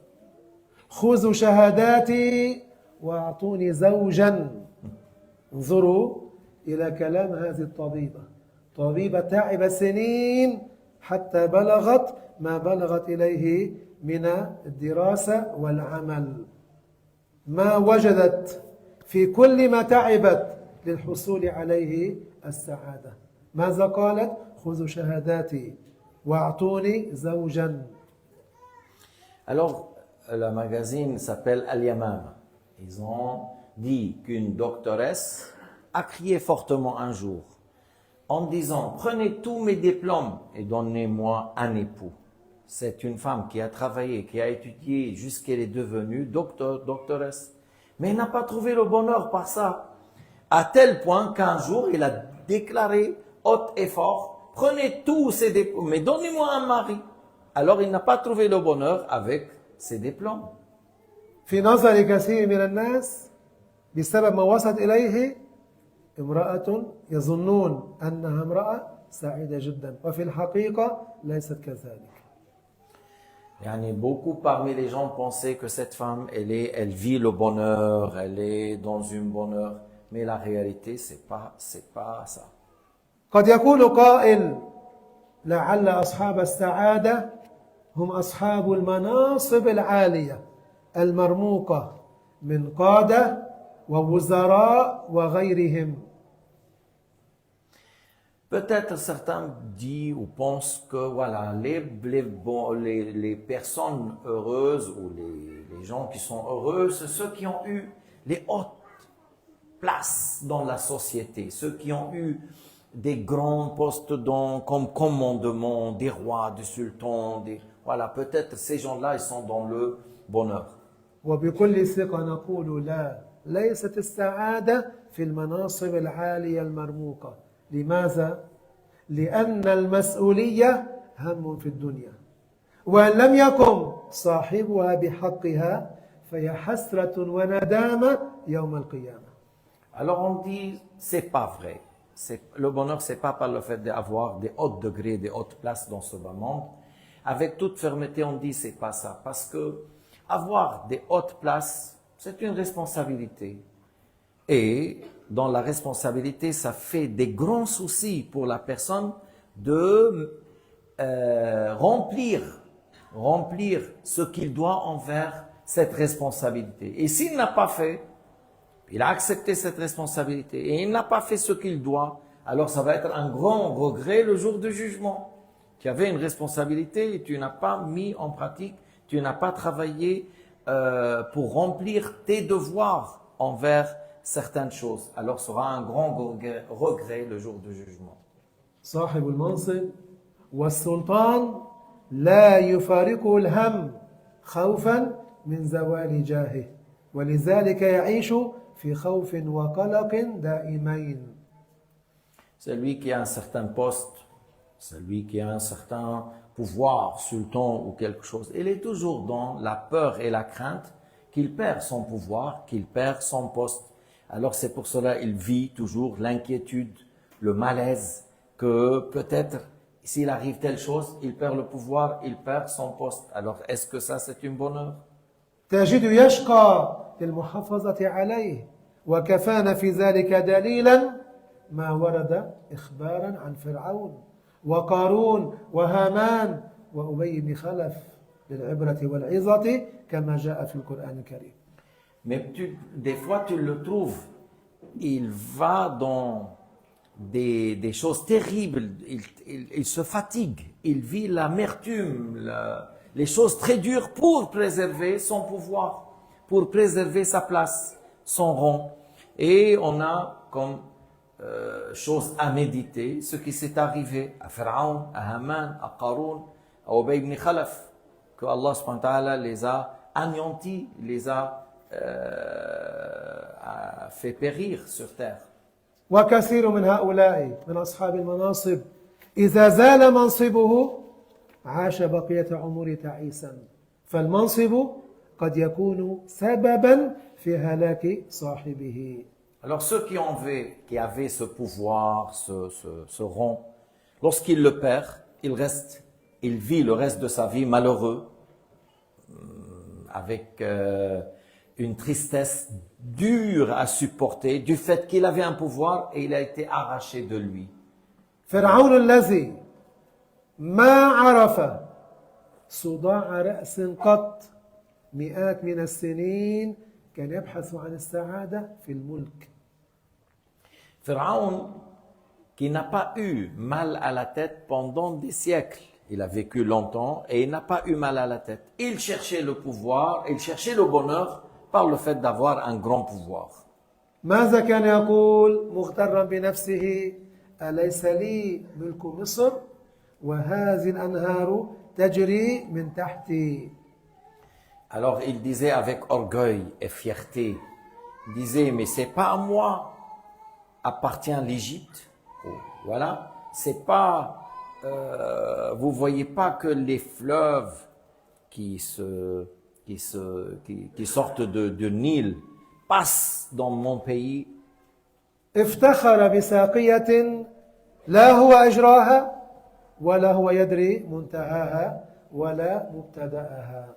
خذوا شهاداتي واعطوني زوجا. انظروا إلى كلام هذه الطبيبة. طبيبة تعبت سنين حتى بلغت ما بلغت إليه من الدراسة والعمل. ما وجدت في كل ما تعبت للحصول عليه السعادة. ماذا قالت؟ خذوا شهاداتي واعطوني زوجا. Alors, le magazine s'appelle Al-Yamama. Ils ont dit qu'une doctoresse a crié fortement un jour en disant « Prenez tous mes diplômes et donnez-moi un époux ». C'est une femme qui a travaillé, qui a étudié jusqu'elle est devenue doctoresse. Mais elle n'a pas trouvé le bonheur par ça. À tel point qu'un jour, il a déclaré haut et fort, prenez tous ces diplômes, mais donnez-moi un mari. Alors il n'a pas trouvé le bonheur avec ses diplômes. في نظر كثير من الناس بسبب ما وصلت إليه امرأة يظنون أنها امرأة سعيدة جدا وفي الحقيقة ليست كذلك. Yani, beaucoup parmi les gens pensaient que cette femme, elle vit le bonheur, elle est dans une bonheur. Mais la réalité, c'est pas ça. قد يقول قائل لعل أصحاب السعادة هم أصحاب المناصب العالية المرموقة من قادة ووزراء وغيرهم. Peut-être certains disent ou pensent que voilà, les personnes heureuses ou les gens qui sont heureux, c'est ceux qui ont eu les hautes places dans la société, ceux qui ont eu des grands postes comme commandement, des rois, des sultans, voilà, peut-être ces gens-là, ils sont dans le bonheur. وبكل ثقة نقول لا، ليست السعادة في المناصب العالية المرموقة. لماذا؟ لأن المسؤولية هم في الدنيا، وإن لم يقم صاحبها بحقها فهي حسرة وندامة يوم القيامة. Alors on dit, c'est pas vrai. Le bonheur, c'est pas par le fait d'avoir des hauts degrés, des hautes places dans ce bas monde. Avec toute fermeté, on dit, c'est pas ça. Parce que avoir des hautes places, c'est une responsabilité. Et dans la responsabilité, ça fait des grands soucis pour la personne de remplir ce qu'il doit envers cette responsabilité. Et s'il n'a pas fait, il a accepté cette responsabilité et il n'a pas fait ce qu'il doit, alors ça va être un grand regret le jour du jugement. Tu avais une responsabilité et tu n'as pas mis en pratique, tu n'as pas travaillé pour remplir tes devoirs envers certaines choses. Alors sera un grand regret le jour du jugement. صاحب المنصب والسلطان لا يفارقه الهم خوفا من زوال جاهه، ولذلك يعيش في خوف وقلق دائمين. Celui qui a un certain poste, celui qui a un certain pouvoir, sultan ou quelque chose, il est toujours dans la peur et la crainte qu'il perd son pouvoir, qu'il perd son poste. Alors c'est pour cela qu'il vit toujours l'inquiétude, le malaise, que peut-être s'il arrive telle chose, il perd le pouvoir, il perd son poste. Alors est-ce que ça c'est une bonheur? تجد يشقى للمحافظة عليه، وكفانا في ذلك دليلا ما ورد إخبارا عن فرعون وقارون وهامان وأبي بن خلف للعبرة والعظة كما جاء في القرآن الكريم. Mais des fois tu le trouves, il va dans des choses terribles, il se fatigue, il vit l'amertume, les choses très dures pour préserver son pouvoir, pour préserver sa place, son rang. Et on a comme chose à méditer ce qui s'est arrivé à Pharaon, à Haman, à Qaroun, à Ubay ibn Khalaf, que Allah subhanahu wa ta'ala les a anéantis, les a fait périr sur terre. وكثير من هؤلاء من أصحاب المناصب إذا زال منصبه عاش بقية عمره تعيسا، فالمنصب قد يكون سببا في هلاك صاحبه. Alors ceux qui avaient ce pouvoir, ce rang, lorsqu'il le perd, il vit le reste de sa vie malheureux, avec une tristesse dure à supporter du fait qu'il avait un pouvoir et il a été arraché de lui. فرعون الذي ما عرف صداع رأس قط مئات من السنين كان يبحث عن السعادة في الملك. Pharaon, qui n'a pas eu mal à la tête pendant des siècles, Il a vécu longtemps et il n'a pas eu mal à la tête. Il cherchait le pouvoir, il cherchait le bonheur par le fait d'avoir un grand pouvoir. ماذا كان يقول مغترا بنفسه أليس لي ملك مصر وهذه الأنهار تجري من تحتي. Alors il disait avec orgueil et fierté, il disait mais c'est pas à moi appartient l'Égypte. Oh, voilà, c'est pas vous voyez pas que les fleuves qui sortent de Nil passent dans mon pays. افتخر بساقية لا هو أجراها ولا هو يدري منتهاها ولا مبتدأها.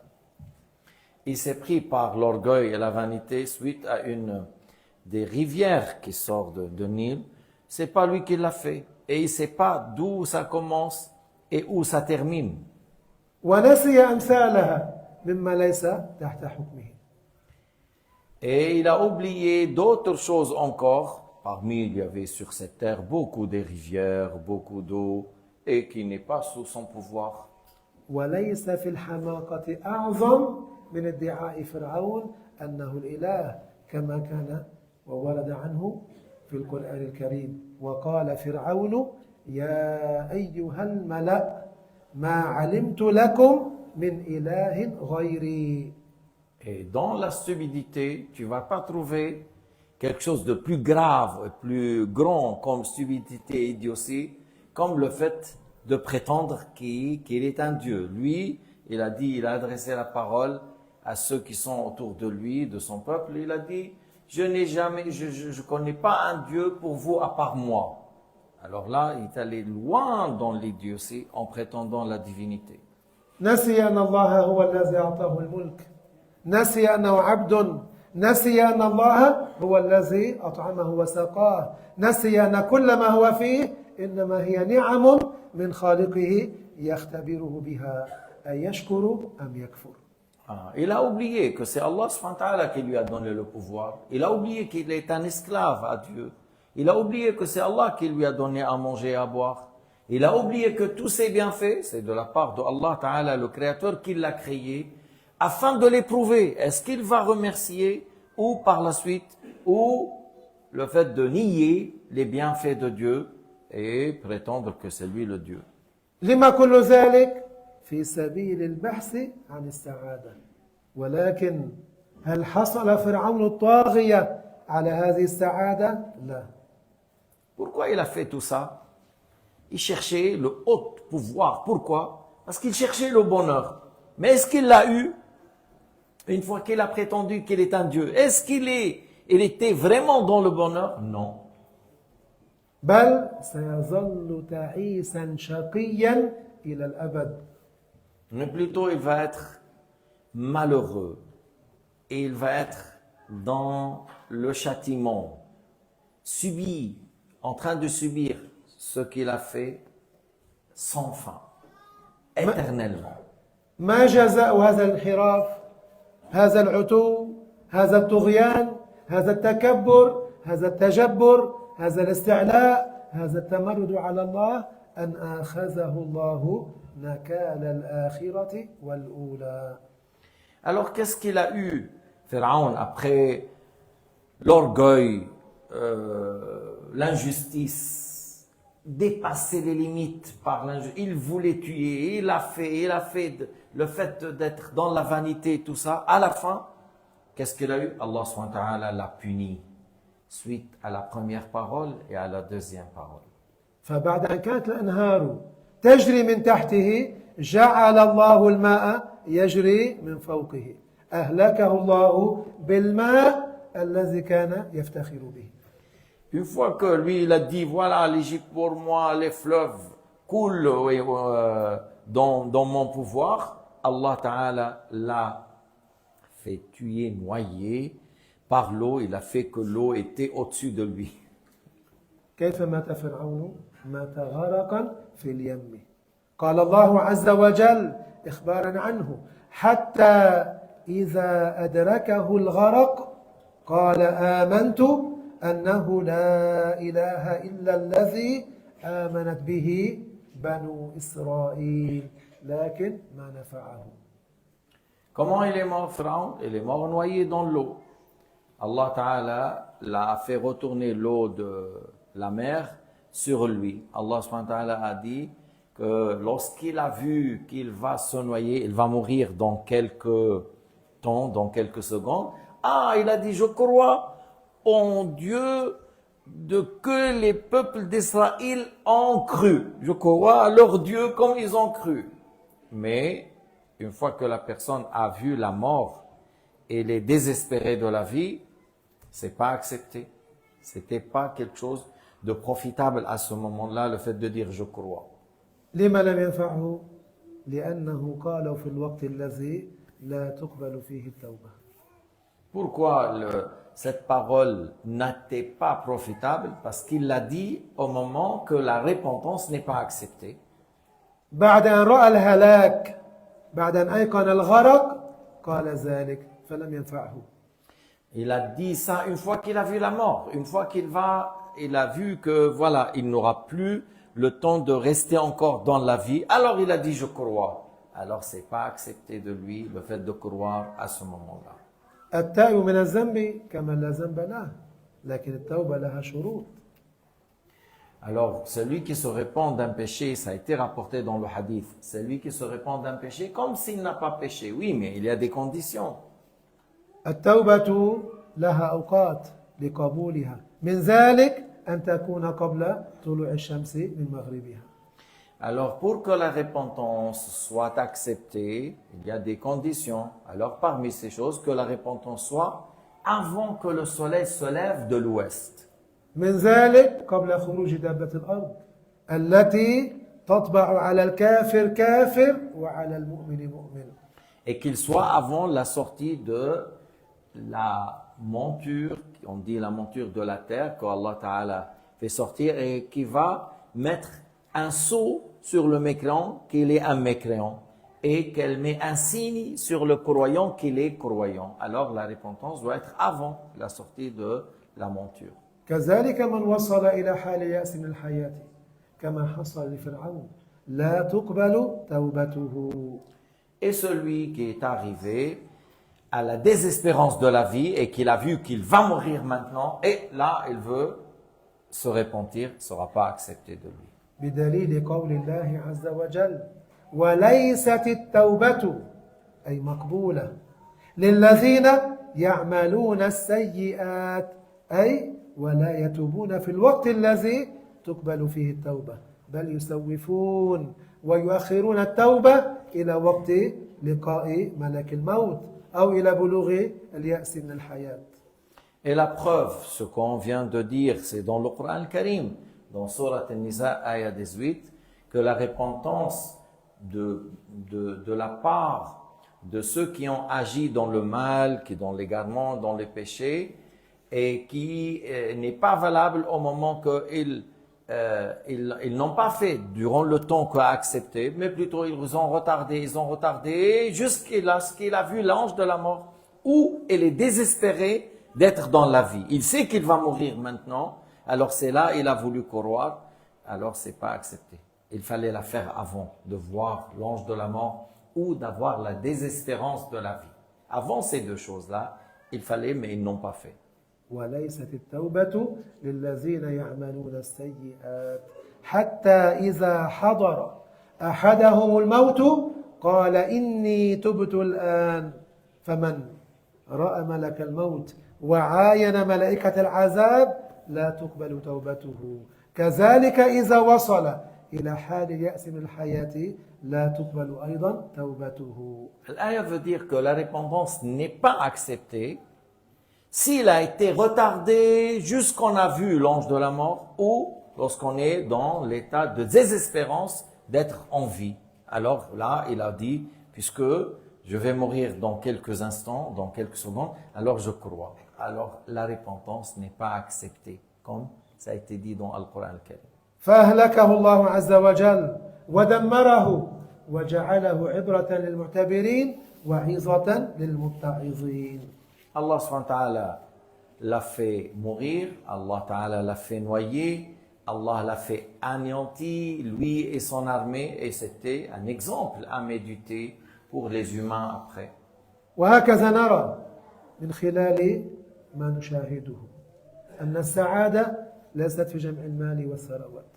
Il s'est pris par l'orgueil et la vanité suite à une des rivières qui sortent de Nil. C'est pas lui qui l'a fait et il sait pas d'où ça commence et où ça termine. ونسي أمثالها مما ليس تحت حكمه. Et il a oublié d'autres choses encore. Parmi, il y avait sur cette terre beaucoup de rivières, beaucoup d'eau, et qui n'est pas sous son pouvoir. وليس في الحماقة أعظم من ادعاء فرعون أنه الإله كما كان وورد عنه في القرآن الكريم وقال فرعون يا أيها الملأ ما علمت لكم من إله غيري. Et dans la stupidité, tu vas pas trouver quelque chose de plus grave et plus grand comme stupidité et idiotie, comme le fait de prétendre qu'il est un Dieu. Lui, il a dit, il a adressé la parole à ceux qui sont autour de lui, de son peuple. Il a dit, je connais pas un Dieu pour vous à part moi. Alors là, il est allé loin dans l'idiotie en prétendant la divinité. نسي أن الله هو الذي أعطاه الملك نسي أنه عبد نسي أن الله هو الذي أطعمه وسقاه نسي أن كل ما هو فيه إنما هي نعم من خالقه يختبره بها أيشكر أم يكفر. Il a oublié que c'est Allah subhanahu wa ta'ala qui lui a donné le pouvoir. Il a oublié qu'il est un esclave à Dieu. Il a oublié que c'est Allah qui lui a donné à manger et à boire. Il a oublié que tous ces bienfaits, c'est de la part de Allah ta'ala, le Créateur, qui l'a créé, afin de l'éprouver. Est-ce qu'il va remercier ou par la suite, ou le fait de nier les bienfaits de Dieu et prétendre que c'est lui le Dieu. لما كل ذلك في سبيل البحث عن السعادة ولكن هل حصل فرعون الطاغية على هذه السعادة؟ لا. Pourquoi il a fait tout ça? Il cherchait le haut pouvoir. Pourquoi? Parce qu'il cherchait le bonheur. Mais est-ce qu'il l'a eu? Une fois qu'il a prétendu qu'il est un Dieu, est-ce il était vraiment dans le bonheur? Non. بل سيظل تعيسا شقيا إلى الأبد. Mais plutôt il va être malheureux et il va être dans le châtiment, en train de subir ce qu'il a fait sans fin, éternellement. ما جزاء هذا الانحراف هذا العتو هذا الطغيان هذا التكبر هذا التجبر هذا الاستعلاء هذا التمرد على الله أن آخذه الله نكال الآخرة والأولى. Alors qu'est-ce qu'il a eu, Pharaon, après l'orgueil, l'injustice, dépasser les limites par l'injustice? Il voulait tuer, il a fait le fait d'être dans la vanité, tout ça. À la fin, qu'est-ce qu'il a eu? Allah subhanahu wa ta'ala l'a puni suite à la première parole et à la deuxième parole. فبعد أن كانت الأنهار تجري من تحته جعل الله الماء يجري من فوقه أهلكه الله بالماء الذي كان يفتخر به. Une fois que lui, il a dit, voilà, l'Égypte pour moi, les fleuves coulent dans mon pouvoir, Allah Ta'ala l'a fait tuer, noyer par l'eau. Il a fait que l'eau était au-dessus de lui. كيف مات فرعون؟ مات غرقا في اليم. قال الله عز وجل إخبارا عنه حتى إذا أدركه الغرق قال آمنت أنه لا إله إلا الذي آمنت به بنو إسرائيل لكن ما نفعه. Comment il est mort, Pharaon? Il est mort noyé dans l'eau. Allah Ta'ala l'a fait retourner l'eau de la mer sur lui. Allah subhanahu wa ta'ala a dit que lorsqu'il a vu qu'il va se noyer, il va mourir dans quelques temps, dans quelques secondes. Ah, il a dit, je crois en Dieu de que les peuples d'Israël ont cru. Je crois à leur Dieu comme ils ont cru. Mais une fois que la personne a vu la mort et les désespérés de la vie, c'est pas accepté. C'était pas quelque chose de profitable à ce moment-là, le fait de dire je crois. لما لم ينفعه؟ لأنه قالوا في الوقت الذي لا تقبل فيه التوبة. Pourquoi cette parole n'était pas profitable? Parce qu'il l'a dit au moment que la repentance n'est pas acceptée. بعد أن رأى الهلاك، بعد أن أيقن الغرق، قال ذلك فلم ينفعه. Il a dit ça une fois qu'il a vu la mort, une fois il a vu que voilà, il n'aura plus le temps de rester encore dans la vie. Alors il a dit je crois. Alors c'est pas accepté de lui le fait de croire à ce moment-là. التائب من الذنب كمن لا ذنب له، لكن التوبة لها شروط. Alors celui qui se répand d'un péché, ça a été rapporté dans le hadith, celui qui se répand d'un péché comme s'il n'a pas péché. Oui, mais il y a des conditions. التوبة لها أوقات لقبولها، من ذلك أن تكون قبل طلوع الشمس من مغربها. Alors, pour que la repentance soit acceptée, il y a des conditions. Alors, parmi ces choses, que la repentance soit avant que le soleil se lève de l'ouest. من ذلك قبل خروج دابة الأرض التي تطبع على الكافر كافر وعلى المؤمن مؤمن. Et qu'il soit avant la sortie de la monture, on dit la monture de la terre, qu'Allah Ta'ala fait sortir et qui va mettre un sceau sur le mécréant qu'il est un mécréant et qu'elle met un signe sur le croyant qu'il est croyant. Alors la repentance doit être avant la sortie de la monture. كذلك من وصل إلى حال يأس من الحياة كما حصل لفرعون لا تقبل توبته. Et celui qui est arrivé à la désespérance de la vie et qu'il a vu qu'il va mourir maintenant et là il veut se repentir, ne sera pas accepté de lui. بدليل قول الله عز وجل وليست التوبة أي مقبولة للذين يعملون السيئات أي ولا يتوبون في الوقت الذي تقبل فيه التوبة بل يسوفون ويؤخرون التوبة إلى وقت لقاء ملك الموت أو إلى بلوغ اليأس من الحياة. Et la preuve, ce qu'on vient de dire, c'est dans le Coran Karim, dans Surat An-Nisa, ayah 18, que la repentance de la part de ceux qui ont agi dans le mal, qui dans l'égarement, dans les péchés, et qui n'est pas valable au moment qu'ils ils n'ont pas fait durant le temps qu'a accepté, mais plutôt ils ont retardé jusqu'à ce qu'il a vu l'ange de la mort, où il est désespéré d'être dans la vie. Il sait qu'il va mourir maintenant, alors c'est là il a voulu croire, alors c'est pas accepté. Il fallait la faire avant, de voir l'ange de la mort ou d'avoir la désespérance de la vie. Avant ces deux choses-là, il fallait, mais ils n'ont pas fait. وليست التوبة للذين يعملون السيئات حتى إذا حضر أحدهم الموت قال إني تبت الآن فمن رأى ملك الموت وعاين ملائكة العذاب لا تقبل توبته كذلك إذا وصل إلى حال يأس من الحياة لا تقبل أيضا توبته. L'ayah veut dire que la repentance n'est pas acceptée s'il a été retardé jusqu'on a vu l'ange de la mort ou lorsqu'on est dans l'état de désespérance d'être en vie. Alors là, il a dit, puisque je vais mourir dans quelques instants, dans quelques secondes, alors je crois. Alors la repentance n'est pas acceptée, comme ça a été dit dans le Coran al-Karim. فأهلكه الله عز وجل ودمره وجعله عبرة للمعتبرين وعظة للمتعظين. Allah subhanahu wa ta'ala l'a fait mourir, Allah ta'ala l'a fait noyer, Allah l'a fait anéantir, lui et son armée, et c'était un exemple à méditer pour les humains après. وهكذا نرى من خلال ما نشاهده أن السعادة ليست في جمع المال والثروات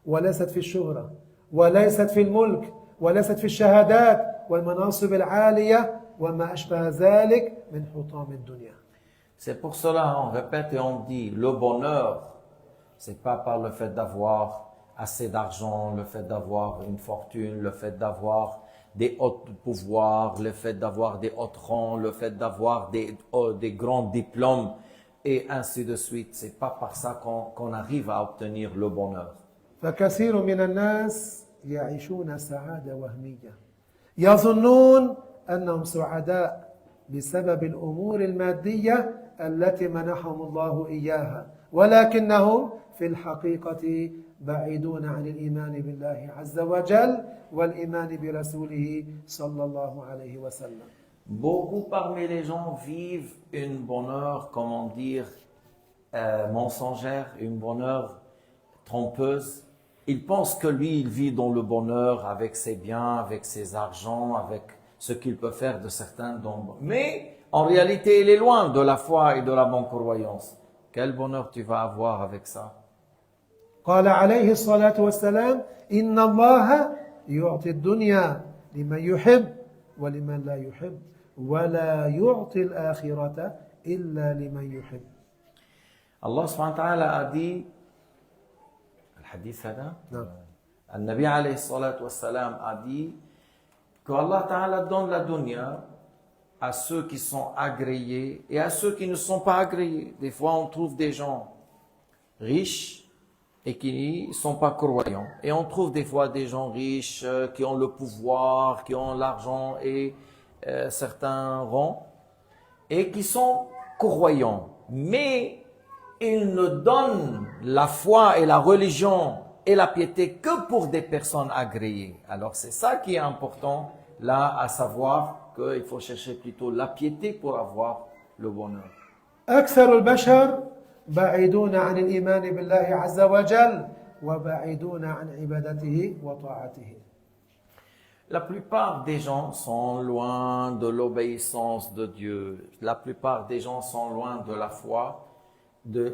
وليست في الشهرة وليست في الملك وليست في الشهادات والمناصب العالية وما أشبه ذلك من حطام الدنيا. C'est pour cela on répète et on dit, le bonheur, c'est pas par le fait d'avoir assez d'argent, le fait d'avoir une fortune, le fait d'avoir des hauts pouvoirs, le fait d'avoir des hauts rangs, le fait d'avoir des grands diplômes et ainsi de suite. C'est pas par ça qu'on arrive à obtenir le bonheur. فكثير من الناس يعيشون سعادة وهمية يظنون أنهم سعداء بسبب الأمور المادية التي منحهم الله إياها ولكنهم في الحقيقة بعيدون عن الإيمان بالله عز وجل والإيمان برسوله صلى الله عليه وسلم. Beaucoup parmi les gens vivent une bonheur, comment dire, mensongère, une bonheur trompeuse. Il pense que lui, il vit dans le bonheur avec ses biens, avec ses argents, avec ce qu'il peut faire de certains dons. Mais en réalité, il est loin de la foi et de la bonne croyance. Quel bonheur tu vas avoir avec ça? قال عليه الصلاة والسلام إن الله يعطي الدنيا لمن يحب ولمن لا يحب ولا يعطي الآخرة إلا لمن يحب. Allah subhanahu wa ta'ala a dit, le hadith هذا, نعم. النبي عليه الصلاة والسلام a dit que Allah ta'ala donne la dunya à ceux qui sont agréés et à ceux qui ne sont pas agréés. Des fois, on trouve des gens riches et qui ne sont pas croyants. Et on trouve des fois des gens riches qui ont le pouvoir, qui ont l'argent et certains rangs, et qui sont croyants. Mais ils ne donnent la foi et la religion et la piété que pour des personnes agréées. Alors c'est ça qui est important, là, à savoir qu'il faut chercher plutôt la piété pour avoir le bonheur. أكثر البشر بعيدون عن الإيمان بالله عز وجل وبعيدون عن عبادته وطاعته. La plupart des gens sont loin de l'obéissance de Dieu. La plupart des gens sont loin de la foi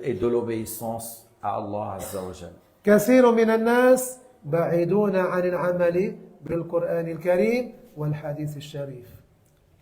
et de l'obéissance à Allah Azza wa Jal. كثير من الناس بعيدون عن العمل بالقرآن الكريم والحديث الشريف.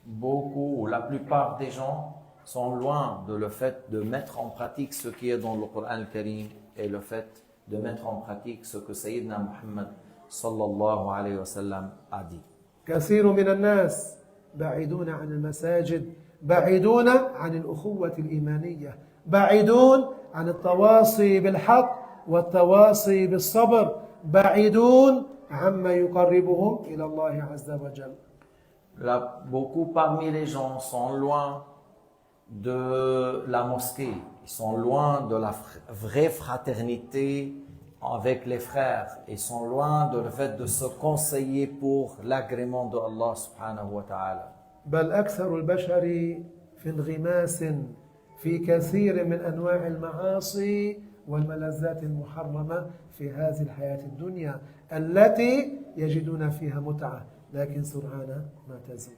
Beaucoup, ou la plupart des gens sont loin de le fait de mettre en pratique ce qui est dans le Coran al-Karim et le fait de mettre en pratique ce que Sayyidina Muhammad sallallahu alayhi wa sallam a dit. كثير من الناس بعيدون عن المساجد بعيدون عن الأخوة الإيمانية بعيدون عن التواصي بالحق والتواصي بالصبر بعيدون عما يقربهم إلى الله عز وجل. Beaucoup parmi les gens sont loin de la mosquée, ils sont loin de la vraie fraternité avec les frères, ils sont loin de le fait de se conseiller pour l'agrément de Allah subhanahu wa ta'ala. بل أكثر البشر في انغماس في كثير من أنواع المعاصي والملذات المحرمة في هذه الحياة الدنيا التي يجدون فيها متعة لكن سرعان ما تزول.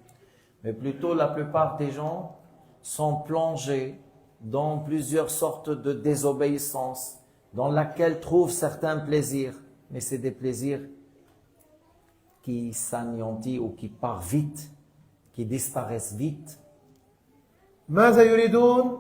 Mais plutôt la plupart des gens sont plongés dans plusieurs sortes de désobéissance dans laquelle trouvent certains plaisirs, mais c'est des plaisirs qui s'anéantissent ou qui partent vite, qui disparaissent vite. ماذا يريدون؟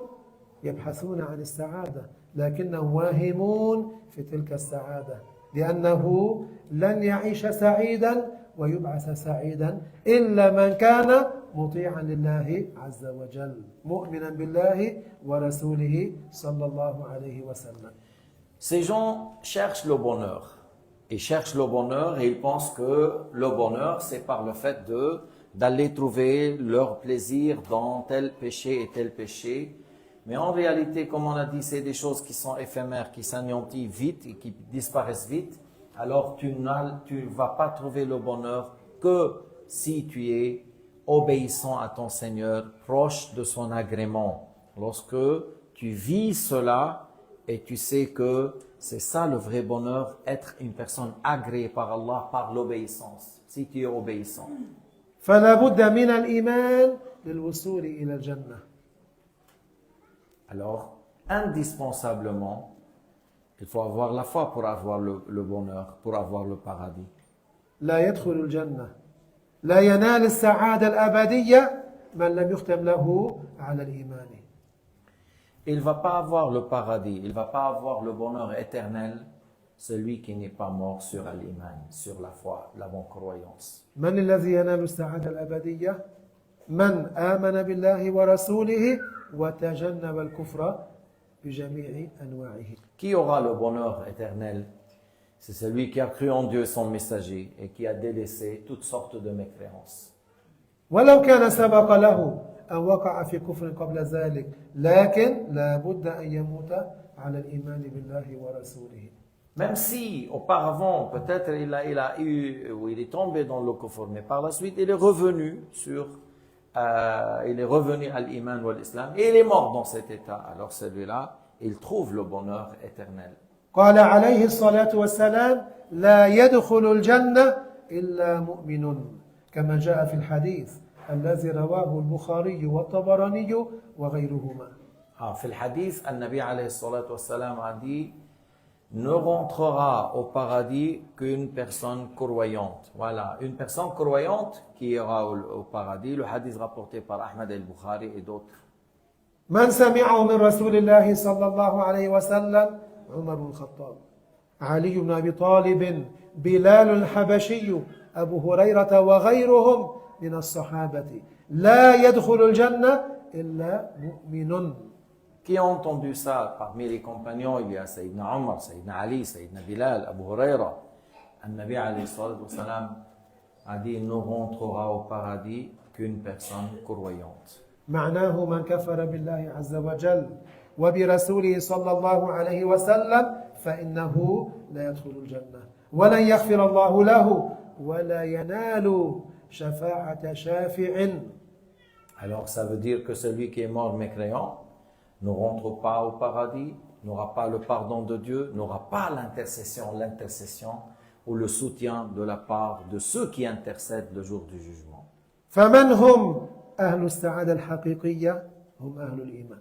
يبحثون عن السعادة لكنهم واهمون في تلك السعادة لأنه لن يعيش سعيدا ويبعث سعيدا إلا من كان مطيعا لله عز وجل مؤمنا بالله ورسوله صلى الله عليه وسلم. Ces gens cherchent le bonheur. Ils cherchent le bonheur et ils pensent que le bonheur, c'est par le fait d'aller trouver leur plaisir dans tel péché et tel péché. Mais en réalité, comme on a dit, c'est des choses qui sont éphémères, qui s'anéantissent vite et qui disparaissent vite. Alors tu ne vas pas trouver le bonheur que si tu es obéissant à ton Seigneur, proche de son agrément. Lorsque tu vis cela Et tu sais que c'est ça le vrai bonheur, être une personne agréée par Allah par l'obéissance, si tu es obéissant. فلا بد من الإيمان للوصول إلى الجنة. Alors, indispensablement, il faut avoir la foi pour avoir le bonheur, pour avoir le paradis. لا يدخل الجنة لا ينال السعادة الأبدية من لم يختم له على الإيمان. Il ne va pas avoir le paradis, il ne va pas avoir le bonheur éternel, celui qui n'est pas mort sur l'iman, sur la foi, la bonne croyance. من الذي ينال السعادة الأبدية؟ من آمن بالله ورسوله وتجنب الكفر بجميع أنواعه. Qui aura le bonheur éternel? C'est celui qui a cru en Dieu, son messager, et qui a délaissé toutes sortes de mécréances. ولو كان سبق له أن وقع في كفر قبل ذلك لكن لا بد أن يموت على الإيمان بالله ورسوله. Même si auparavant, peut-être il a eu, ou il est tombé dans le kufr, mais par la suite il est revenu à l'iman ou à l'islam, et il est mort dans cet état. Alors celui-là, il trouve le bonheur éternel. قال عليه الصلاة والسلام لا يدخل الجنة إلا مؤمن كما جاء في الحديث الذي رواه البخاري والطبراني وغيرهما. في الحديث, النبي عليه الصلاة والسلام a dit, ne rentrera au paradis qu'une personne croyante. Voilà, une personne croyante qui ira au paradis. Le hadith rapporté par Ahmad al-Bukhari et d'autres. من سمعه من رسول الله صلى الله عليه وسلم عمر بن الخطاب علي بن أبي طالب بلال الحبشي أبو هريرة وغيرهم من الصحابة لا يدخل الجنة إلا مؤمن. Qui a entendu ça parmi les compagnons? Il y a Sayyidina Omar, Sayyidina Ali, Sayyidina Bilal, Abu Huraira. An-Nabi alayhi salatu wa salam a dit, ne rentrera au paradis qu'une personne croyante. معناه من كفر بالله عز وجل وبرسوله صلى الله عليه وسلم فإنه لا يدخل الجنة ولن يغفر الله له ولا ينال شفاعة شافع. Alors ça veut dire que celui qui est mort mécréant ne rentre pas au paradis, n'aura pas le pardon de Dieu, n'aura pas l'intercession ou le soutien de la part de ceux qui intercèdent le jour du jugement. فمن هم أهل السعادة الحقيقية؟ هم أهل الإيمان.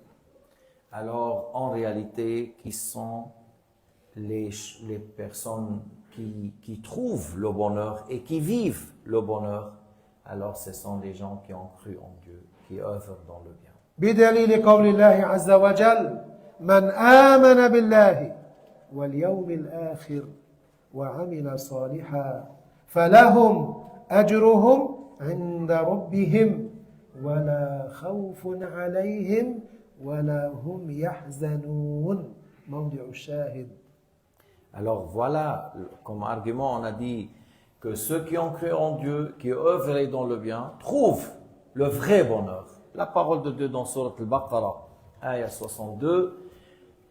Alors, en réalité, qui sont les personnes qui trouvent le bonheur et qui vivent le bonheur? Alors, ce sont les gens qui ont cru en Dieu, qui œuvrent dans le bien. بدليل قول الله عز وجل من آمن بالله واليوم الآخر وعمل صالحا فلهم أجرهم عند ربهم ولا خوف عليهم ولا هم يحزنون. موضع الشاهد. Alors voilà, comme argument, on a dit que ceux qui ont cru en Dieu, qui œuvrent dans le bien, trouvent le vrai bonheur. La parole de Dieu dans Surat al-Baqarah, ayah 62,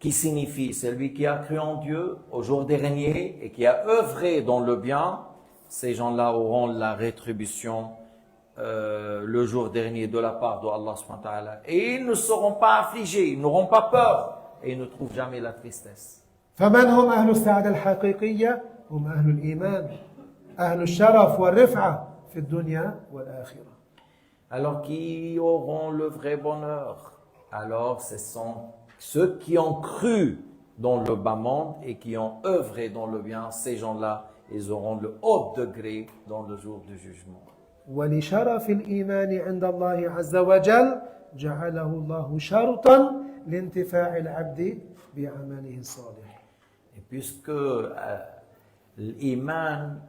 qui signifie celui qui a cru en Dieu au jour dernier et qui a œuvré dans le bien, ces gens-là auront la rétribution le jour dernier de la part de Allah subhanahu wa ta'ala. Et ils ne seront pas affligés, ils n'auront pas peur et ils ne trouvent jamais la tristesse. فمن هم أهل السعادة الحقيقية؟ هم أهل الإيمان أهل الشرف والرفعة في الدنيا والآخرة. Alors qui auront le vrai bonheur? Alors ce sont ceux qui ont cru dans le bas monde et qui ont œuvré dans le bien. Ces gens-là, ils auront le haut degré dans le jour du jugement. ولشرف الإيمان عند الله عز وجل جعله الله شرطا لانتفاع العبد بعمله الصالح. Et puisque l'iman,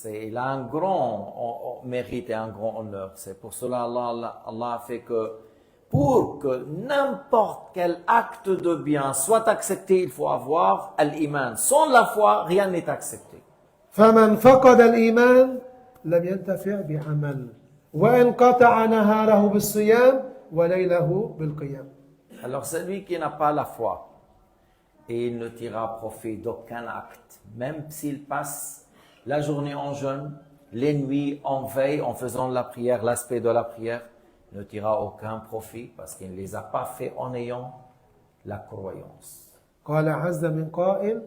il a un grand mérite et un grand honneur. C'est pour cela Allah a fait que pour que n'importe quel acte de bien soit accepté, il faut avoir l'iman. Sans la foi, rien n'est accepté. فمن فقد الإيمان لم ينتفع بعمل وإن قطع نهاره بالصيام وليله بالقيام. Alors celui qui n'a pas la foi, et il ne tirera profit d'aucun acte, même s'il passe la journée en jeûne, les nuits en veille, en faisant la prière, l'aspect de la prière, ne tirera aucun profit parce qu'il ne les a pas fait en ayant la croyance. قال عز من قائل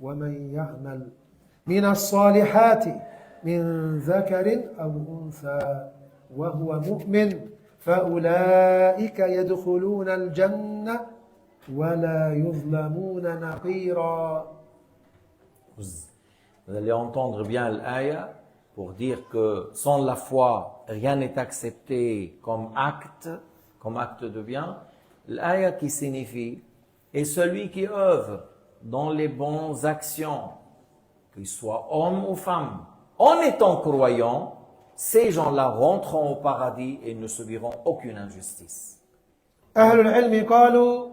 ومن يعمل من الصالحات من ذكر أو أنثى وهو مؤمن فأولئك يدخلون الجنة ولا يظلمون نقيرا. Vous allez entendre bien l'aya pour dire que sans la foi, rien n'est accepté comme acte de bien. L'aya qui signifie et celui qui œuvre dans les bonnes actions, qu'il soit homme ou femme, en étant croyant, ces gens-là rentreront au paradis et ne subiront aucune injustice. أهل العلم قالوا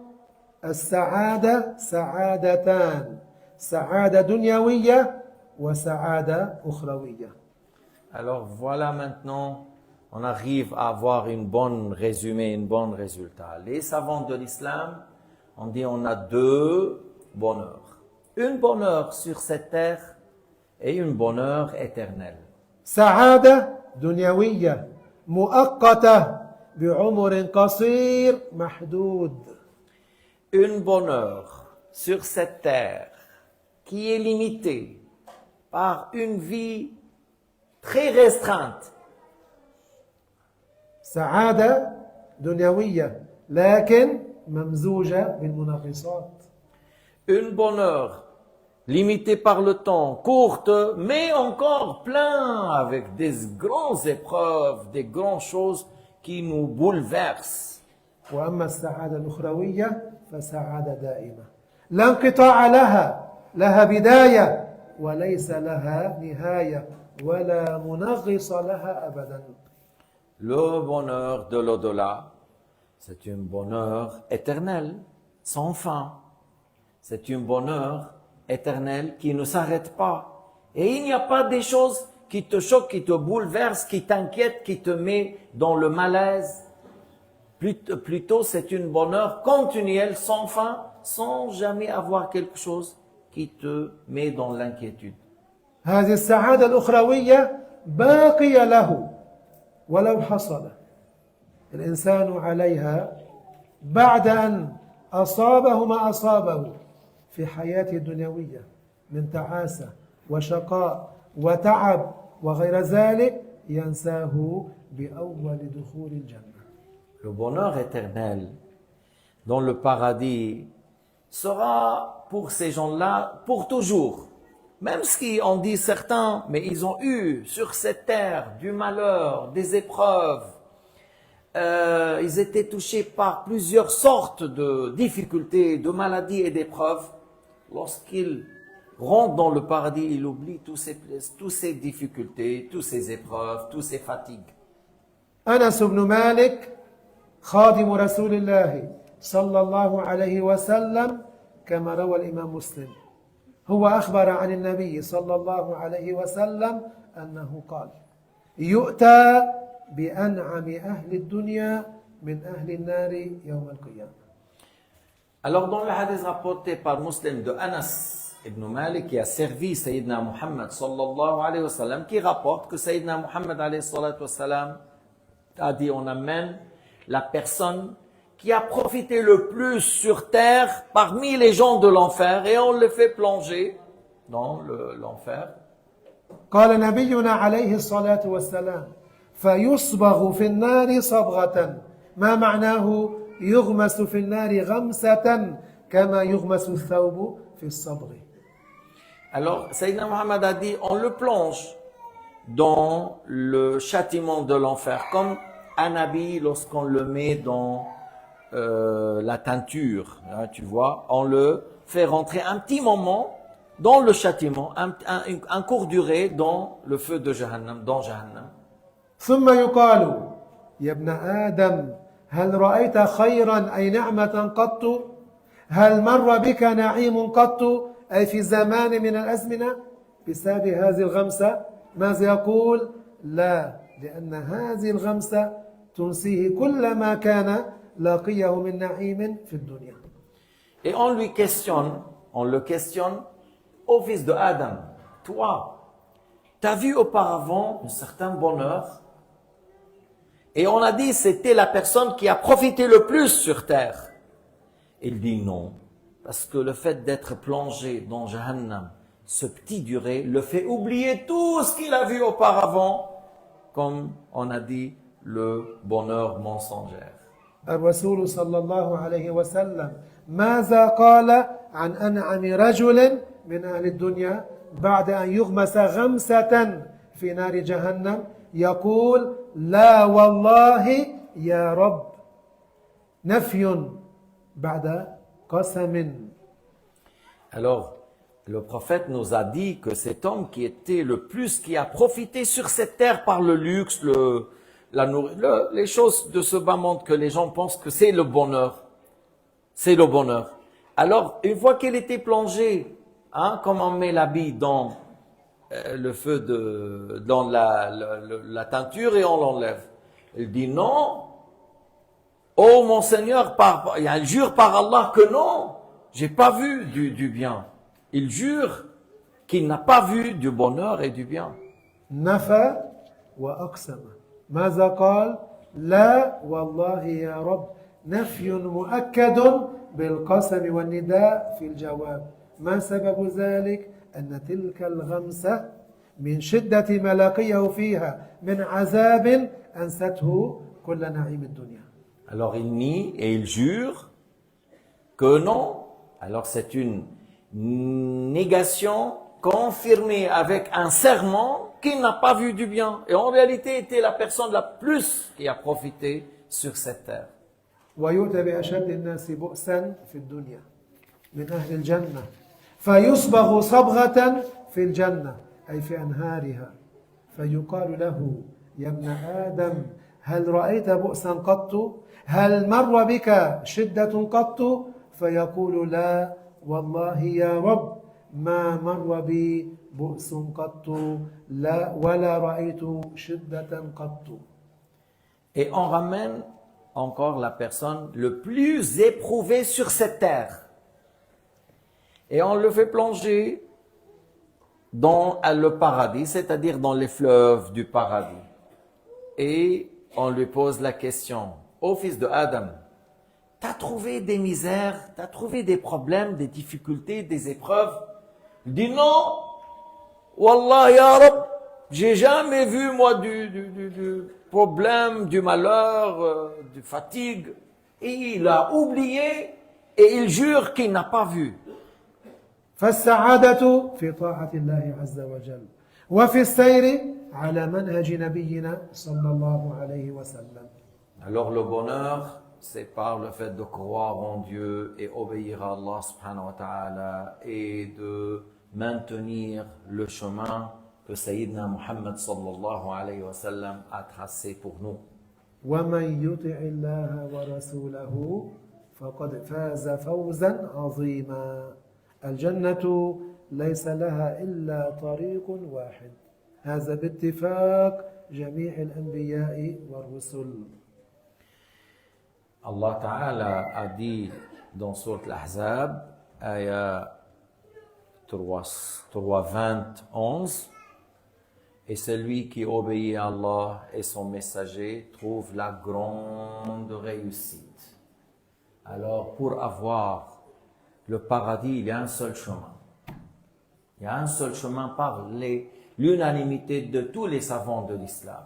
السعادة سعادتان سعادة دنيوية وسعادة أخروية. Alors voilà maintenant, on arrive à avoir une bonne résumé, un bon résultat. Les savants de l'islam, on dit on a deux bonheurs. Une bonheur sur cette terre et une bonheur éternelle. سعادة دنيوية مؤقتة بعمر قصير محدود. Une bonheur sur cette terre qui est limitée par une vie très restreinte. سعادة دنيوية لكن ممزوجة بالمنغصات. Une bonheur limitée par le temps, courte, mais encore plein avec des grandes épreuves, des grandes choses qui nous bouleversent. وأما السعادة الأخروية فسعادة دائمة لا انقطاع لها بداية وليس لها نهاية ولا منغص لها أبدا. Le bonheur de l'au-delà, c'est un bonheur éternel, sans fin. C'est un bonheur éternel qui ne s'arrête pas. Et il n'y a pas des choses qui te choquent, qui te bouleversent, qui t'inquiètent, qui te met dans le malaise. Plutôt, c'est un bonheur continuel, sans fin, sans jamais avoir quelque chose qui te met dans l'inquiétude. هذه السعادة الأخروية باقية له ولو حصل الإنسان عليها بعد أن أصابه ما أصابه في حياته الدنيوية من تعاسة وشقاء وتعب وغير ذلك ينساه بأول دخول الجنة. Le bonheur éternel dans le paradis sera pour ces gens-là pour toujours. Même si on dit certains, mais ils ont eu sur cette terre du malheur, des épreuves, ils étaient touchés par plusieurs sortes de difficultés, de maladies et d'épreuves. Lorsqu'ils rentrent dans le paradis, ils oublient toutes ces difficultés, toutes ces épreuves, toutes ces fatigues. أنس بن مالك خادم رسول الله صلى الله عليه وسلم كما روى الإمام مسلم هو أخبر عن النبي صلى الله عليه وسلم أنه قال يؤتى بأنعم أهل الدنيا من أهل النار يوم القيامة. Alors dans le hadith rapporté par Muslim de Anas ibn Malik qui a servi Sayyidina Muhammad sallallahu alayhi wa sallam, qui rapporte que Sayyidina Muhammad alayhi salatu wa sallam a dit on amène la personne qui a profité le plus sur terre parmi les gens de l'enfer et on le fait plonger dans l'enfer. قال نبينا عليه الصلاة والسلام فيصبغ في النار صبغة ما معناه يغمس في النار غمسة كما يغمس الثوب في الصبغ. Alors Sayyidina Muhammad a dit on le plonge dans le châtiment de l'enfer comme un habit lorsqu'on le met dans la teinture, hein, tu vois, on le fait rentrer un petit moment dans le châtiment, un court durée dans le feu de Jahannam, dans Jahannam. ثم يقال يا ابن آدم هل رأيت خيرا أي نعمة قط هل مر بك نعيم قط أي في زمان من الأزمنة بسبب هذه الغمسة. ماذا يقول؟ لا، لأن هذه الغمسة تنسيه كل ما كان لاقيه من نعيم في الدنيا. Et on le questionne, ô fils de Adam, toi, t'as vu auparavant un certain bonheur? Et on a dit c'était la personne qui a profité le plus sur terre. Il dit non, Parce que le fait d'être plongé dans Jahannam, ce petit durée, le fait oublier tout ce qu'il a vu auparavant, comme on a dit, le bonheur mensongère. الرسول صلى الله عليه وسلم ماذا قال عن أنعم رجل من أهل الدنيا بعد أن يغمس غمسة في نار جهنم يقول لا والله يا رب نفي بعد قسم. Alors, le prophète nous a dit que cet homme qui était le plus, qui a profité sur cette terre par le luxe, les choses de ce bas monde que les gens pensent que c'est le bonheur. C'est le bonheur. Alors, une fois qu'il était plongé, comme on met l'habit dans le feu dans la teinture et on l'enlève. Il dit non. Oh mon Seigneur, il jure par Allah que non, j'ai pas vu du bien. Il jure qu'il n'a pas vu du bonheur et du bien. نفى وأقسم. ماذا قال؟ لا والله يا رب. نفي مؤكد بالقسم والنداء في الجواب. ما سبب ذلك؟ أن تلك الغمسة من شدة ما لقيه فيها من عذاب أنسته كل نعيم الدنيا. Alors il nie et il jure que non. Alors c'est une négation confirmée avec un serment qu'il n'a pas vu du bien. Et en réalité était la personne la plus qui a profité sur cette terre. ويؤتى بأشد الناس بؤسا في الدنيا من أهل الجنة فيصبغ صبغة في الجنة أي في أنهارها فيقال له يا ابن آدم هل رأيت بؤسا قط؟ هل مر بك شدة قط؟ فيقول لا والله يا رب ما مر بي بؤس قط لا ولا رأيت شدة قط. Et on ramène encore la personne le plus éprouvée sur cette terre. Et on le fait plonger dans le paradis, c'est-à-dire dans les fleuves du paradis. Et on lui pose la question, ô fils de Adam, t'as trouvé des misères, t'as trouvé des problèmes, des difficultés, des épreuves? Il dit non, Wallah ya Rab, j'ai jamais vu moi du problème, du malheur, de fatigue. Et il a oublié et il jure qu'il n'a pas vu. فالسعادة في طاعة الله عز وجل وفي السير على منهج نبينا صلى الله عليه وسلم. Alors le bonheur, c'est par le fait de croire en Dieu et obéir à Allah subhanahu wa ta'ala et de maintenir le chemin que Sayyidina Muhammad sallallahu alayhi wa sallam a tracé pour nous. ومن يطع الله ورسوله فقد فاز فوزا عظيما. الجنة ليس لها إلا طريق واحد. هذا باتفاق جميع الأنبياء والرسل. Allah Ta'ala a dit dans Sourate Al-Ahzab, ayah 3:21, et celui qui obéit à Allah et son messager trouve la grande réussite. Alors pour avoir le paradis, il y a un seul chemin. Il y a un seul chemin par l'unanimité de tous les savants de l'islam.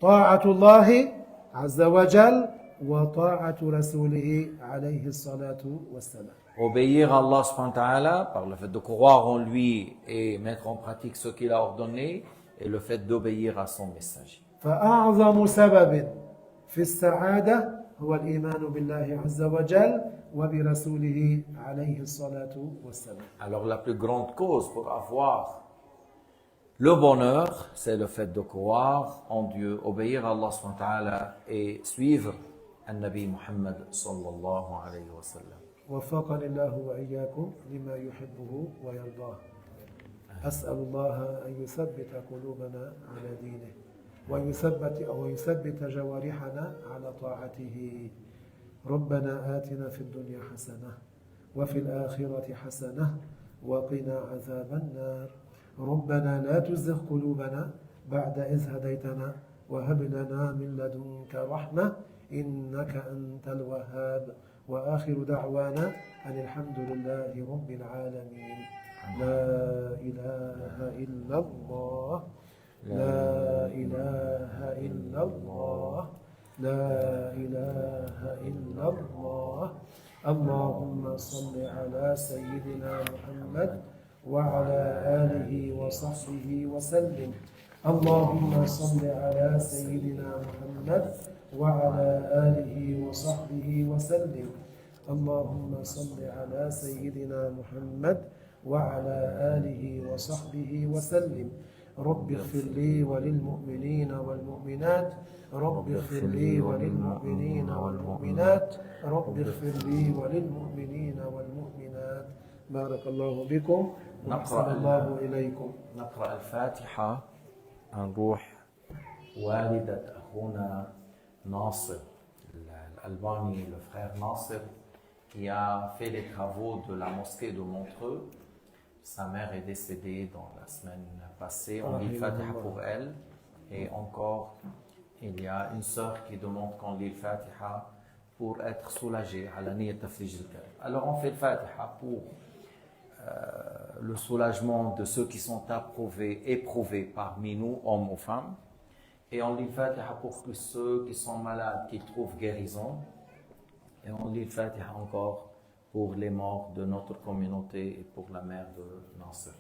طاعة الله عز وجل وطاعة رسوله عليه الصلاة والسلام. Obéir à Allah subhanahu wa ta'ala par le fait de croire en lui et mettre en pratique ce qu'il a ordonné et le fait d'obéir à son messager. فأعظم سبب في السعادة هو الإيمان بالله عز وجل وبرسوله عليه الصلاة والسلام. Alors la plus grande cause pour avoir le bonheur, c'est le fait de croire en Dieu, obéir à Allah subhanahu wa ta'ala et suivre النبي محمد صلى الله عليه وسلم. وفقني الله وإياكم لما يحبه ويرضاه. أسأل الله أن يثبت قلوبنا على دينه ويثبت جوارحنا على طاعته. ربنا آتنا في الدنيا حسنة وفي الآخرة حسنة وقنا عذاب النار. ربنا لا تزغ قلوبنا بعد إذ هديتنا وهب لنا من لدنك رحمة إنك أنت الوهاب. وآخر دعوانا أن الحمد لله رب العالمين. لا إله إلا الله، لا إله إلا الله، لا إله إلا الله. اللهم صل على سيدنا محمد وعلى آله وصحبه وسلم. اللهم صل على سيدنا محمد وعلى آله وصحبه وسلم. اللهم صل على سيدنا محمد وعلى آله وصحبه وسلم. رب اغفر لي وللمؤمنين والمؤمنات، رب اغفر لي وللمؤمنين والمؤمنات، رب اغفر لي وللمؤمنين والمؤمنات. بارك الله بكم وأحسن الله إليكم. نقرأ الفاتحة. نروح والدة أخونا ناصر الألباني, le frère Nasser, qui a fait les travaux de la mosquée de Montreux. Sa mère est décédée dans la semaine passée. On lit le Fatiha pour elle. Et encore, il y a une sœur qui demande qu'on lit le Fatiha pour être soulagée. Alors on fait le Fatiha pour le soulagement de ceux qui sont éprouvés parmi nous, hommes ou femmes. Et on lit le Fatiha pour que ceux qui sont malades, qui trouvent guérison. Et on lit le Fatiha encore pour les morts de notre communauté et pour la mère de Nasser.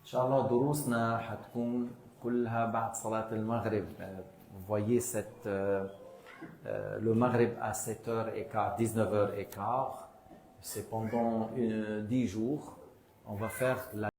إن شاء الله دروسنا حتكون كلها بعد صلاة المغرب. Vous voyez le Maghreb à 7h15, 19h15. C'est pendant 10 jours. On va faire la